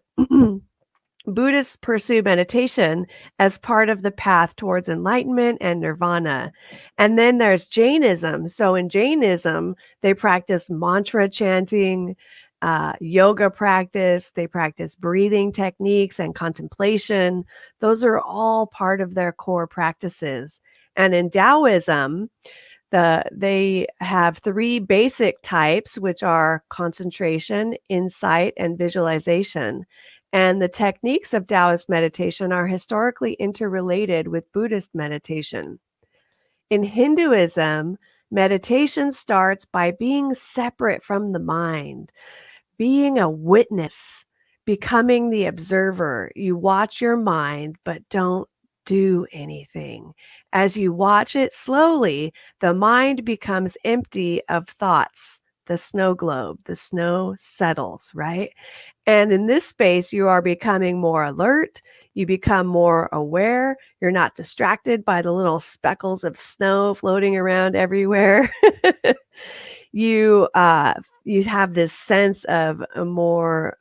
Buddhists pursue meditation as part of the path towards enlightenment and nirvana. And then there's Jainism. So in Jainism, they practice mantra chanting, yoga practice, they practice breathing techniques and contemplation. Those are all part of their core practices. And in Taoism, they have three basic types, which are concentration, insight, and visualization. And the techniques of Taoist meditation are historically interrelated with Buddhist meditation. In Hinduism, meditation starts by being separate from the mind, being a witness, becoming the observer. You watch your mind, but don't do anything. As you watch it slowly, the mind becomes empty of thoughts. The snow globe, the snow settles, right? And in this space, you are becoming more alert. You become more aware. You're not distracted by the little speckles of snow floating around everywhere. You have this sense of a more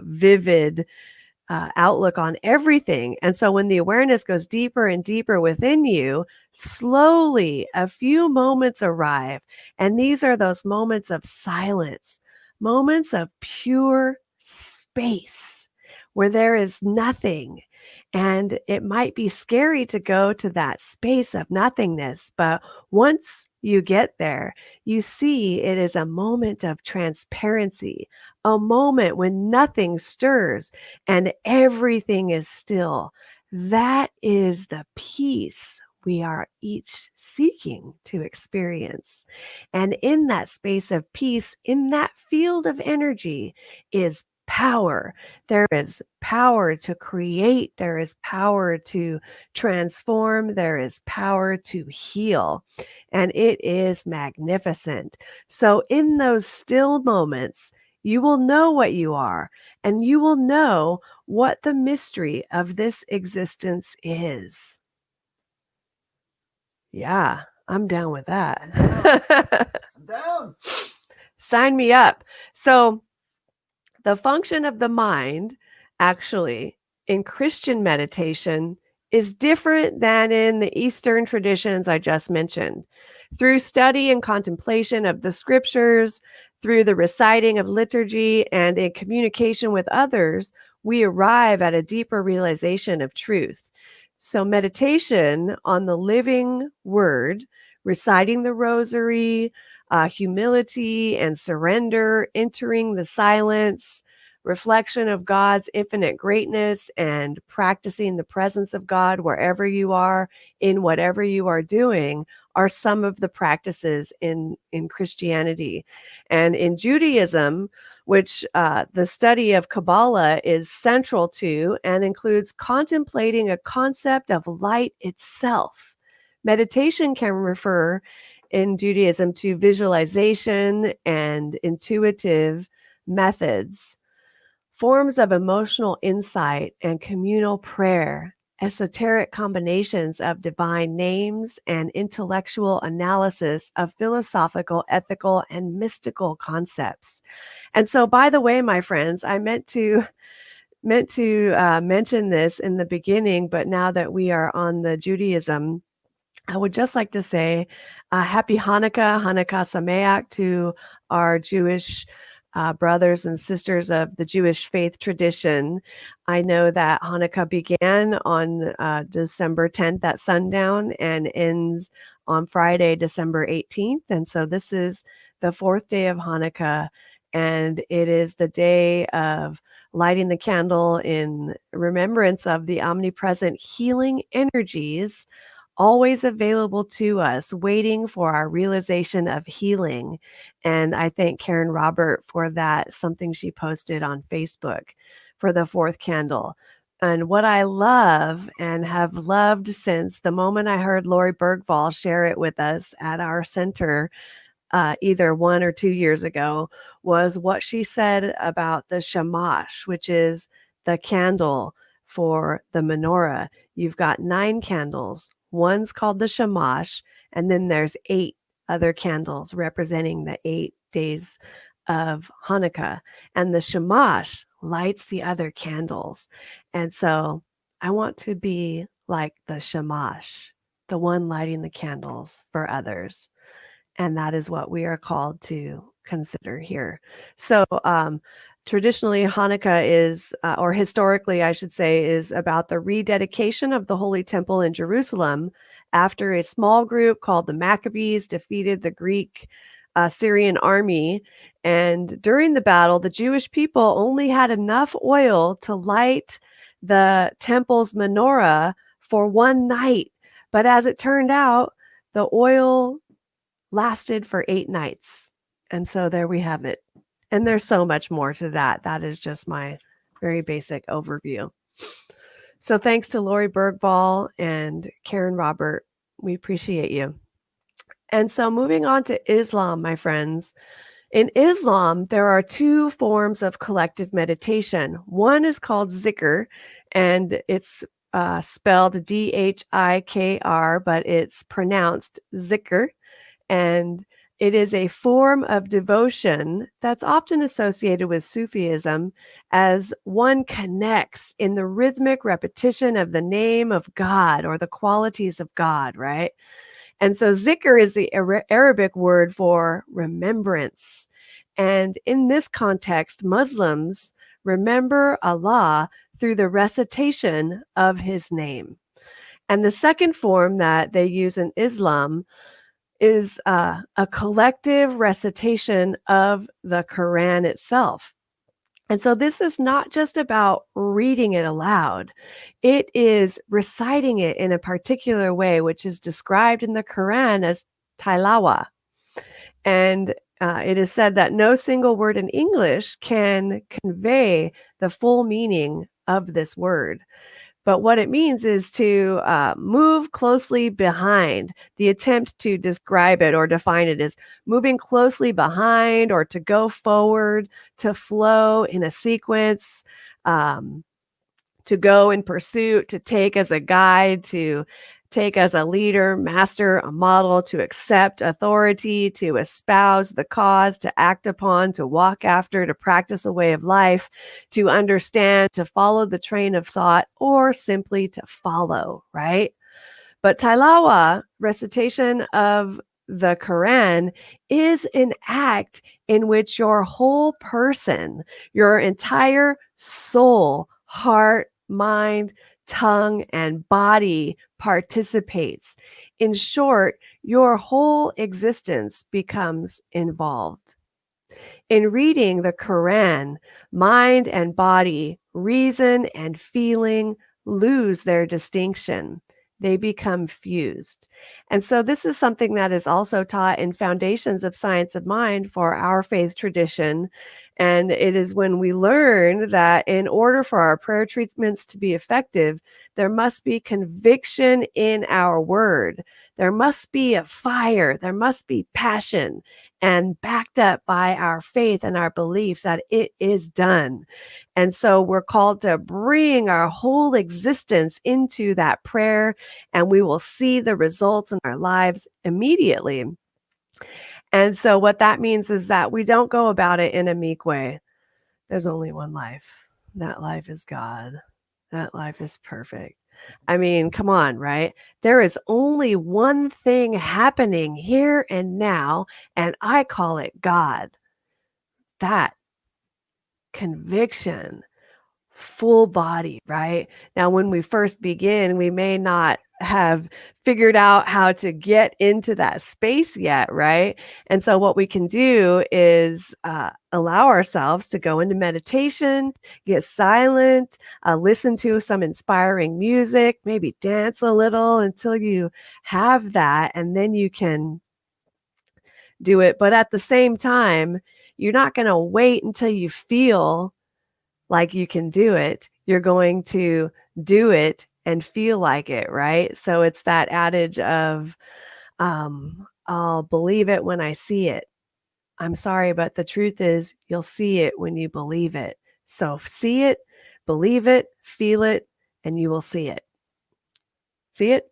vivid outlook on everything. And so when the awareness goes deeper and deeper within you, slowly a few moments arrive. And these are those moments of silence, moments of pure space where there is nothing. And it might be scary to go to that space of nothingness, but once you get there, you see it is a moment of transparency, a moment when nothing stirs and everything is still. That is the peace we are each seeking to experience. And in that space of peace, in that field of energy, is power. There is power to create, there is power to transform, there is power to heal. And it is magnificent. So, in those still moments, you will know what you are, and you will know what the mystery of this existence is. Yeah, I'm down with that. I'm down. Sign me up. So, the function of the mind, actually, in Christian meditation is different than in the Eastern traditions I just mentioned. Through study and contemplation of the scriptures, through the reciting of liturgy, and in communication with others, we arrive at a deeper realization of truth. So, meditation on the living word, reciting the rosary, humility and surrender, entering the silence, reflection of God's infinite greatness, and practicing the presence of God wherever you are, in whatever you are doing, are some of the practices in Christianity. And in Judaism, which the study of Kabbalah is central to and includes contemplating a concept of light itself. Meditation can refer in Judaism to visualization and intuitive methods, forms of emotional insight and communal prayer, esoteric combinations of divine names, and intellectual analysis of philosophical, ethical, and mystical concepts. And so, by the way, my friends, I meant to mention this in the beginning, but now that we are on the Judaism, I would just like to say happy Hanukkah, Hanukkah Sameach to our Jewish brothers and sisters of the Jewish faith tradition. I know that Hanukkah began on December 10th at sundown and ends on Friday, December 18th. And so this is the fourth day of Hanukkah, and it is the day of lighting the candle in remembrance of the omnipresent healing energies always available to us, waiting for our realization of healing. And I thank Karen Robert for that, something she posted on Facebook for the fourth candle. And what I love and have loved since the moment I heard Lori Bergvall share it with us at our center, either 1 or 2 years ago, was what she said about the shamash, which is the candle for the menorah. You've got 9 candles. One's called the shamash, and then there's 8 other candles representing the 8 days of Hanukkah. And the shamash lights the other candles. And so I want to be like the shamash, the one lighting the candles for others. And that is what we are called to consider here. So, traditionally, Hanukkah is, or historically, I should say, is about the rededication of the Holy Temple in Jerusalem after a small group called the Maccabees defeated the Greek Syrian army. And during the battle, the Jewish people only had enough oil to light the temple's menorah for one night. But as it turned out, the oil lasted for 8 nights. And so there we have it. And there's so much more to that. That is just my very basic overview. So thanks to Lori Bergvall and Karen Robert. We appreciate you. And so moving on to Islam, my friends. In Islam, there are 2 forms of collective meditation. One is called zikr, and it's spelled Dhikr, but it's pronounced zikr. And it is a form of devotion that's often associated with Sufism, as one connects in the rhythmic repetition of the name of God or the qualities of God, right? And so zikr is the Arabic word for remembrance. And in this context, Muslims remember Allah through the recitation of his name. And the second form that they use in Islam is a collective recitation of the Quran itself. And so this is not just about reading it aloud. It is reciting it in a particular way, which is described in the Quran as tilawa. And it is said that no single word in English can convey the full meaning of this word. But what it means is to move closely behind. The attempt to describe it or define it is moving closely behind, or to go forward, to flow in a sequence, to go in pursuit, to take as a guide, to take as a leader, master, a model, to accept authority, to espouse the cause, to act upon, to walk after, to practice a way of life, to understand, to follow the train of thought, or simply to follow, right? But tilawa, recitation of the Quran, is an act in which your whole person, your entire soul, heart, mind, tongue, and body participates. In short, your whole existence becomes involved. In reading the Quran, mind and body, reason and feeling lose their distinction. They become fused. And so this is something that is also taught in Foundations of Science of Mind for our faith tradition. And it is when we learn that in order for our prayer treatments to be effective, there must be conviction in our word. There must be a fire. There must be passion, and backed up by our faith and our belief that it is done. And so we're called to bring our whole existence into that prayer, and we will see the results in our lives immediately. And so what that means is that we don't go about it in a meek way. There's only one life. That life is God. That life is perfect. I mean, come on, right? There is only one thing happening here and now, and I call it God. That conviction, full body, right? Now, when we first begin, we may not have figured out how to get into that space yet, right? And so what we can do is allow ourselves to go into meditation, get silent, listen to some inspiring music, maybe dance a little until you have that, and then you can do it. But at the same time, you're not going to wait until you feel like you can do it. You're going to do it and feel like it, right? So it's that adage of, I'll believe it when I see it. I'm sorry, but the truth is you'll see it when you believe it. So see it, believe it, feel it, and you will see it. See it?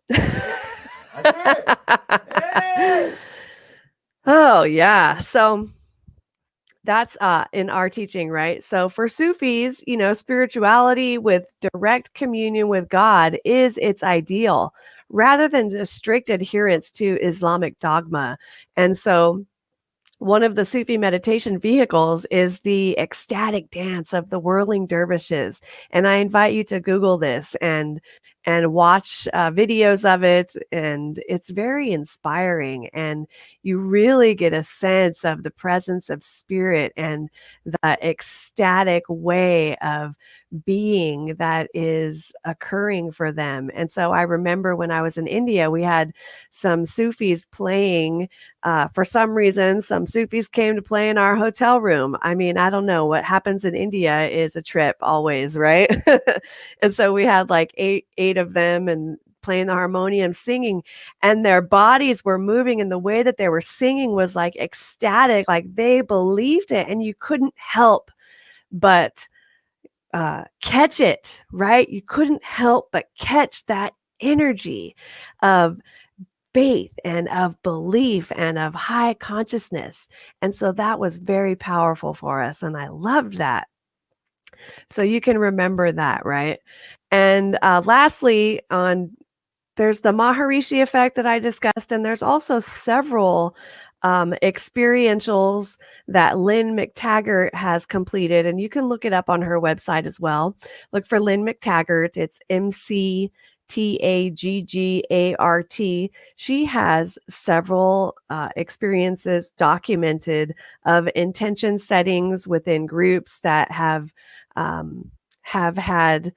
Oh, yeah. So that's in our teaching, right? So for Sufis, spirituality with direct communion with God is its ideal, rather than just strict adherence to Islamic dogma. And so one of the Sufi meditation vehicles is the ecstatic dance of the whirling dervishes. And I invite you to Google this and watch videos of it. And it's very inspiring. And you really get a sense of the presence of spirit and the ecstatic way of being that is occurring for them. And so I remember when I was in India, we had some Sufis playing. For some reason, some Sufis came to play in our hotel room. I mean, I don't know. What happens in India is a trip always, right? And so we had like eight of them and playing the harmonium, singing, and their bodies were moving, and the way that they were singing was like ecstatic, like they believed it, and you couldn't help but catch it, right? You couldn't help but catch that energy of faith and of belief and of high consciousness. And so that was very powerful for us. And I loved that. So you can remember that, right? And lastly, there's the Maharishi Effect that I discussed, and there's also several experientials that Lynn McTaggart has completed, and you can look it up on her website as well. Look for Lynn McTaggart. It's Taggart. She has several experiences documented of intention settings within groups that have had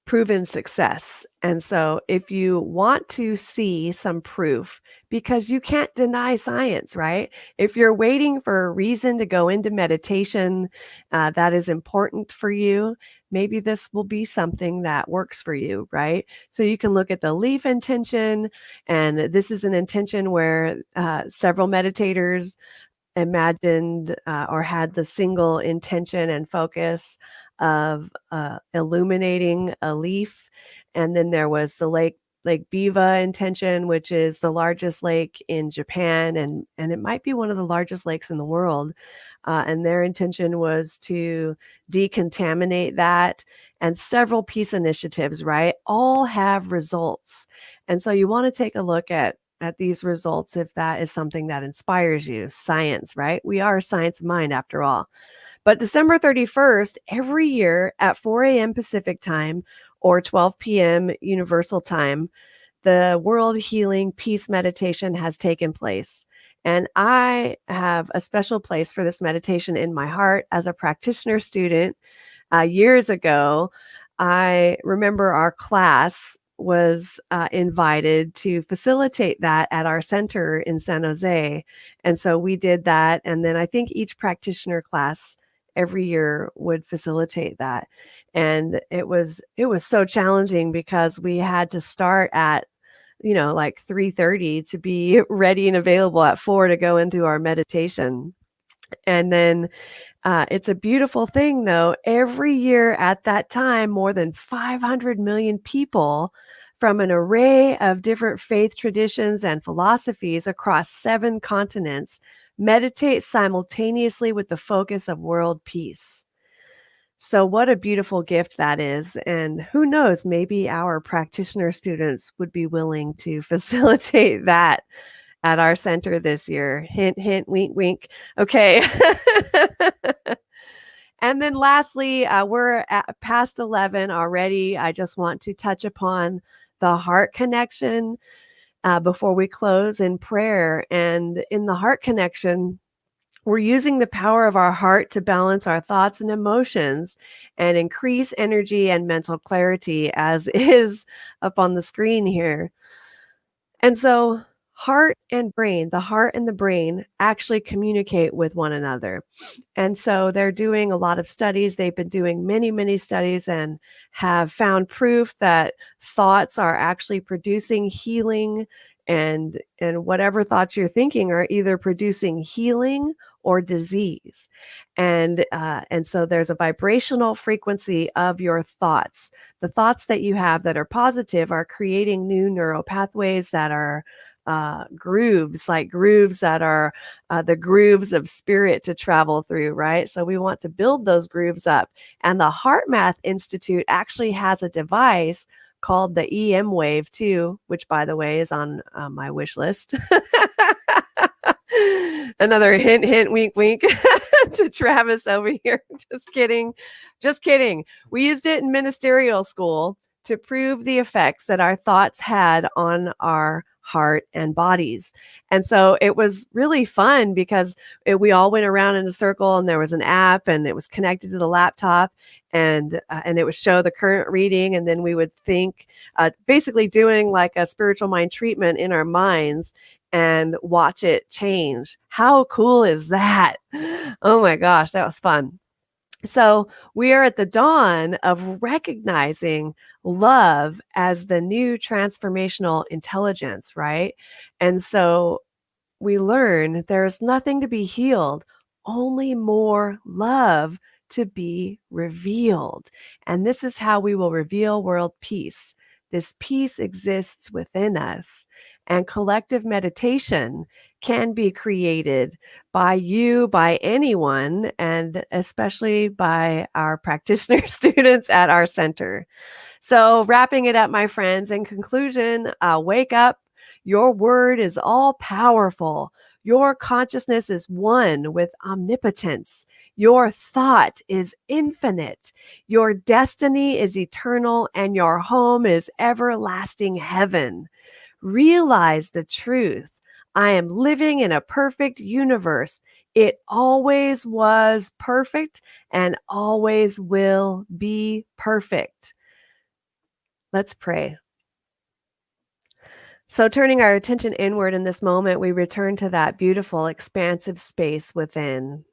proven success. And so if you want to see some proof, because you can't deny science, right? If you're waiting for a reason to go into meditation that is important for you, maybe this will be something that works for you, right? So you can look at the leaf intention, and this is an intention where several meditators imagined or had the single intention and focus of illuminating a leaf. And then there was the Lake Biwa intention, which is the largest lake in Japan, and it might be one of the largest lakes in the world. And their intention was to decontaminate that. And several peace initiatives, right, all have results. And so you want to take a look at these results if that is something that inspires you. Science, right? We are a science mind after all. But December 31st, every year at 4 a.m. Pacific time or 12 p.m. Universal time, the World Healing Peace Meditation has taken place. And I have a special place for this meditation in my heart as a practitioner student. Years ago, I remember our class was invited to facilitate that at our center in San Jose. And so we did that. And then I think each practitioner class every year would facilitate that. And it was so challenging because we had to start at like 3:30 to be ready and available at 4 to go into our meditation. And then it's a beautiful thing, though. Every year at that time, more than 500 million people from an array of different faith traditions and philosophies across 7 continents meditate simultaneously with the focus of world peace. So what a beautiful gift that is. And who knows, maybe our practitioner students would be willing to facilitate that at our center this year. Hint, hint, wink, wink. Okay. And then lastly, we're at past 11 already. I just want to touch upon the heart connection before we close in prayer. And in the heart connection, we're using the power of our heart to balance our thoughts and emotions and increase energy and mental clarity, as is up on the screen here. And so the heart and the brain actually communicate with one another. And so they're doing a lot of studies. They've been doing many, many studies and have found proof that thoughts are actually producing healing, and whatever thoughts you're thinking are either producing healing or disease. And so there's a vibrational frequency of your thoughts. The thoughts that you have that are positive are creating new neural pathways that are grooves that are the grooves of spirit to travel through, right? So we want to build those grooves up. And the Heart Math Institute actually has a device called the EM Wave too, which by the way is on my wish list. Another hint, hint, wink, wink to Travis over here. Just kidding. We used it in ministerial school to prove the effects that our thoughts had on our heart and bodies. And so it was really fun because we all went around in a circle, and there was an app, and it was connected to the laptop, and it would show the current reading. And then we would think, basically doing like a spiritual mind treatment in our minds and watch it change. How cool is that? Oh my gosh, that was fun. So we are at the dawn of recognizing love as the new transformational intelligence, right? And so we learn there's nothing to be healed, only more love to be revealed. And this is how we will reveal world peace. This peace exists within us, and collective meditation can be created by you, by anyone, and especially by our practitioner students at our center. So wrapping it up, my friends, in conclusion, wake up. Your word is all powerful. Your consciousness is one with omnipotence. Your thought is infinite. Your destiny is eternal, and your home is everlasting heaven. Realize the truth. I am living in a perfect universe. It always was perfect and always will be perfect. Let's pray. So, turning our attention inward in this moment, we return to that beautiful, expansive space within.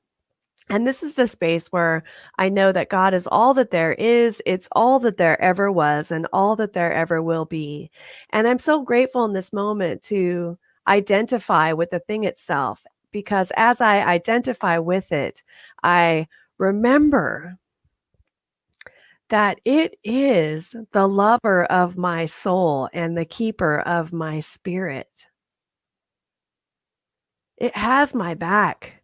And this is the space where I know that God is all that there is, it's all that there ever was, and all that there ever will be. And I'm so grateful in this moment to identify with the thing itself, because as I identify with it, I remember that it is the lover of my soul and the keeper of my spirit. It has my back.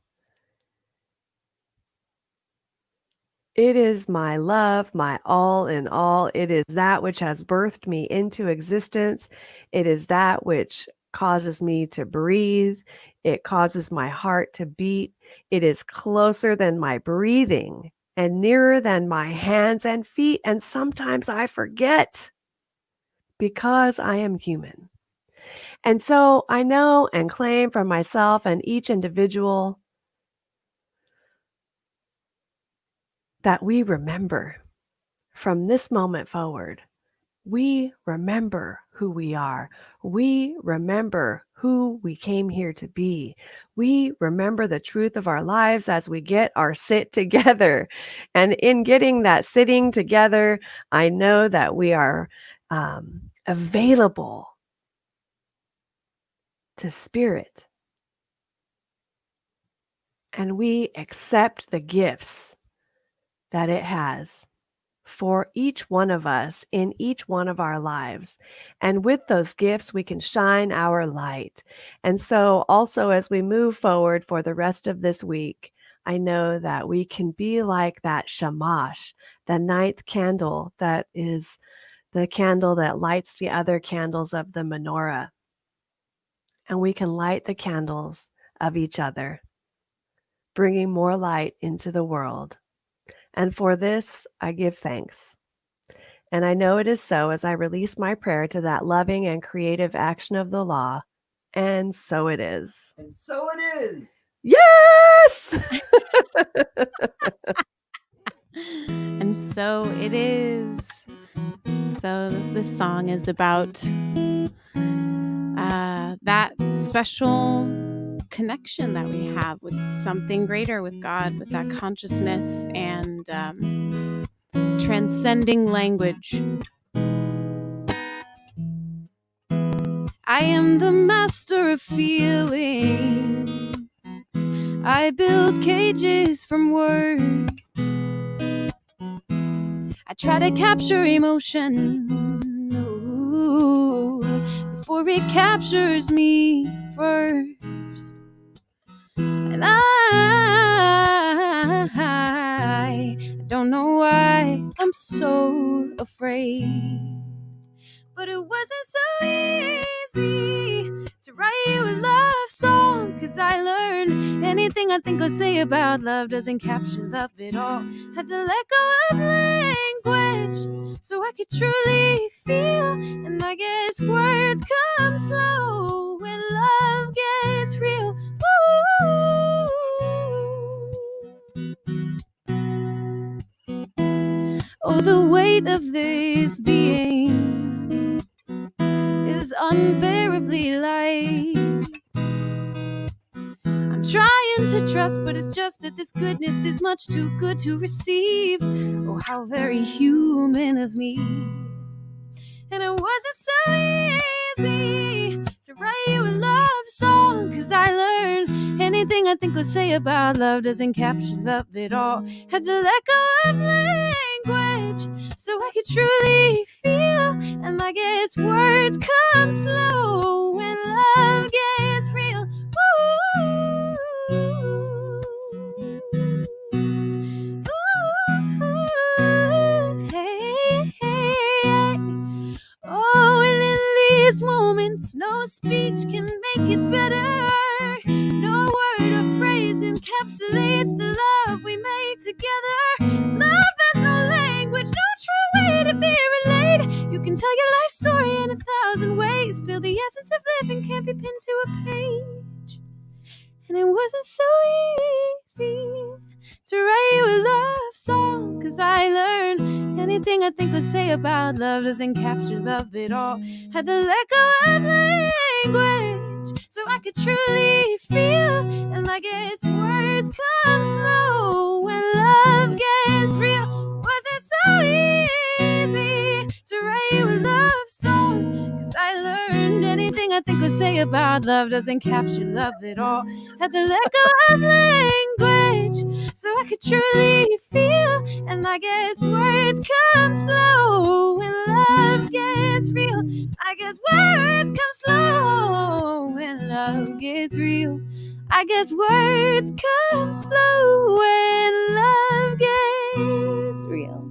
It is my love, my all in all. It is that which has birthed me into existence. It is that which causes me to breathe. It causes my heart to beat. It is closer than my breathing and nearer than my hands and feet. And sometimes I forget because I am human. And so I know and claim for myself and each individual that we remember from this moment forward. We remember who we are. We remember who we came here to be. We remember the truth of our lives as we get our sit together. And in getting that sitting together, I know that we are available to spirit. And we accept the gifts that it has for each one of us in each one of our lives. And with those gifts, we can shine our light. And so also as we move forward for the rest of this week, I know that we can be like that shamash, the ninth candle that is the candle that lights the other candles of the menorah. And we can light the candles of each other, bringing more light into the world. And for this, I give thanks. And I know it is so as I release my prayer to that loving and creative action of the law. And so it is. And so it is. Yes! And so it is. So this song is about that special connection that we have with something greater, with God, with that consciousness, and transcending language. I am the master of feelings. I build cages from words. I try to capture emotion before it captures me first. And I don't know why I'm so afraid. But it wasn't so easy to write you a love song, 'cause I learned anything I think or say about love doesn't capture love at all. Had to let go of language so I could truly feel. And I guess words come slow when love gets real. Ooh. Oh, the weight of this being is unbearably light. I'm trying to trust, but it's just that this goodness is much too good to receive. Oh, how very human of me. And it wasn't so easy to write you a love song, 'cause I learned anything I think or say about love doesn't capture love at all. Had to let go of language so I could truly feel. And I guess words come slow when love gets real. Oh, and in these moments, no speech can make it better. it's the love we make together. Love has no language, no true way to be relayed. You can tell your life story in 1,000 ways, still the essence of living can't be pinned to a page. And it wasn't so easy to write you a love song, 'cause I learned anything I think let's say about love doesn't capture love at all. Had to let go of language so I could truly feel, and I guess words come slow when love gets real. Wasn't so easy to write you a love song, 'cause I learned anything I think let's say about love doesn't capture love at all. Had to let go of language so I could truly feel, and I guess words come slow when love gets real. I guess words come slow when love gets real. I guess words come slow when love gets real.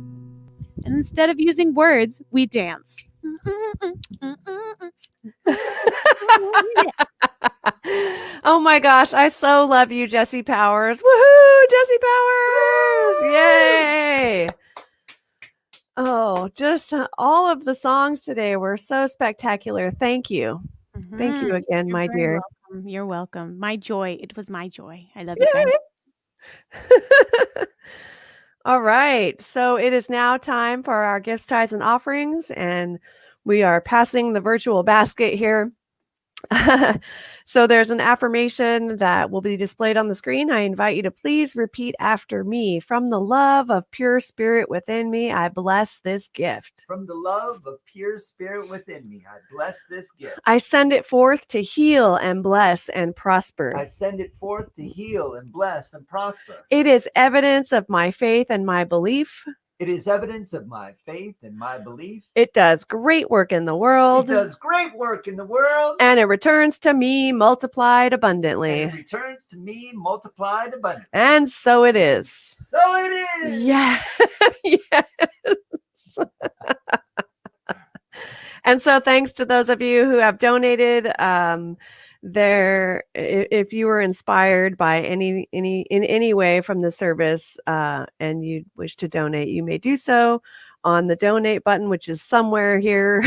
And instead of using words, we dance. Oh my gosh, I so love you, Jesse Powers. Woohoo, Jesse Powers! Yay! Oh, just all of the songs today were so spectacular. Thank you. Thank you again, my dear. Welcome. You're welcome. My joy. It was my joy. I love you guys. All right. So it is now time for our gifts, tithes, and offerings, and we are passing the virtual basket here. So there's an affirmation that will be displayed on the screen. I invite you to please repeat after me. From the love of pure spirit within me, I bless this gift. From the love of pure spirit within me, I bless this gift. I send it forth to heal and bless and prosper. I send it forth to heal and bless and prosper. It is evidence of my faith and my belief. It is evidence of my faith and my belief. It does great work in the world. It does great work in the world. And it returns to me multiplied abundantly. And it returns to me multiplied abundantly. And so it is. So it is. Yeah. Yes. And so thanks to those of you who have donated. If you were inspired by in any way from the service and you wish to donate, you may do so on the donate button, which is somewhere here,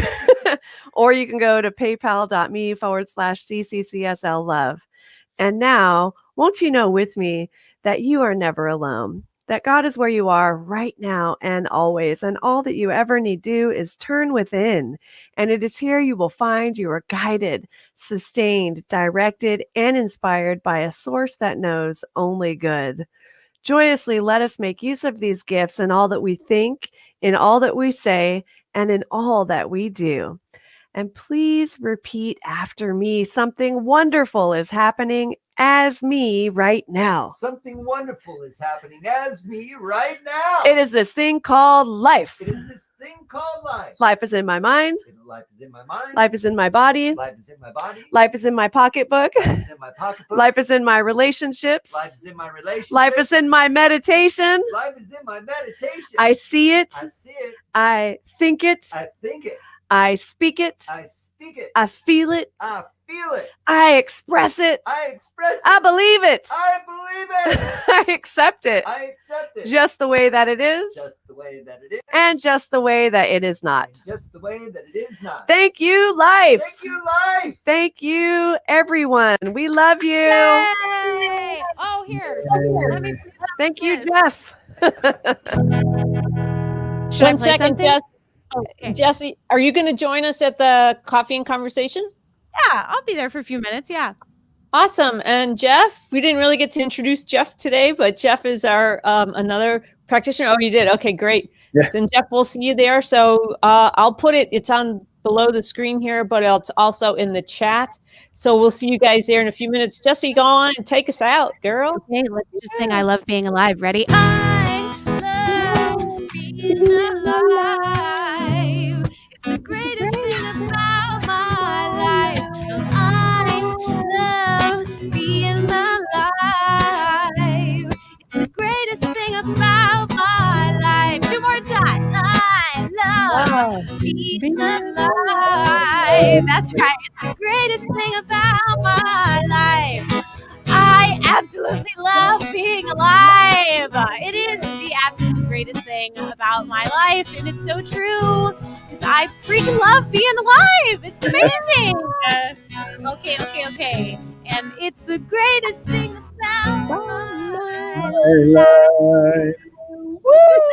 or you can go to paypal.me/CCCSL love. And now, won't you know with me that you are never alone, that God is where you are right now and always, and all that you ever need do is turn within, and it is here you will find you are guided, sustained, directed, and inspired by a source that knows only good. Joyously let us make use of these gifts in all that we think, in all that we say, and in all that we do. And please repeat after me. Something wonderful is happening as me right now. Something wonderful is happening as me right now. It is this thing called life. It is this thing called life. Life is in my mind. Life is in my mind. Life is in my body. Life is in my body. Life is in my pocketbook. Life is in my pocketbook. Life is in my relationships. Life is in my relationship. Life is in my meditation. Life is in my meditation. I see it. I see it. I think it. I think it. I speak it. I speak it. I feel it. I feel it. I express it. I express it. I believe it. I believe it. I accept it. I accept it. Just the way that it is. Just the way that it is. And just the way that it is not. And just the way that it is not. Thank you, life. Thank you, life. Thank you, everyone. We love you. Yay! Oh, here. Let me Thank you, Jeff. Should I One play second, something? Jess. Okay. Jesse, are you going to join us at the coffee and conversation? Yeah, I'll be there for a few minutes. Yeah. Awesome. And Jeff, we didn't really get to introduce Jeff today, but Jeff is our another practitioner. Oh, you did. Okay, great. Yes. And Jeff, we'll see you there. So I'll put it, it's on below the screen here, but it's also in the chat. So we'll see you guys there in a few minutes. Jesse, go on and take us out, girl. Okay, let's just sing I Love Being Alive. Ready? I love being alive. It's the greatest thing about my life. I love being alive. It's the greatest thing about my life. Two more times. I love being alive. That's right. It's the greatest thing about my life. I absolutely love being alive. It is the absolute greatest thing about my life, and it's so true because I freaking love being alive. It's amazing. Okay. And it's the greatest thing about my life. My life. Woo!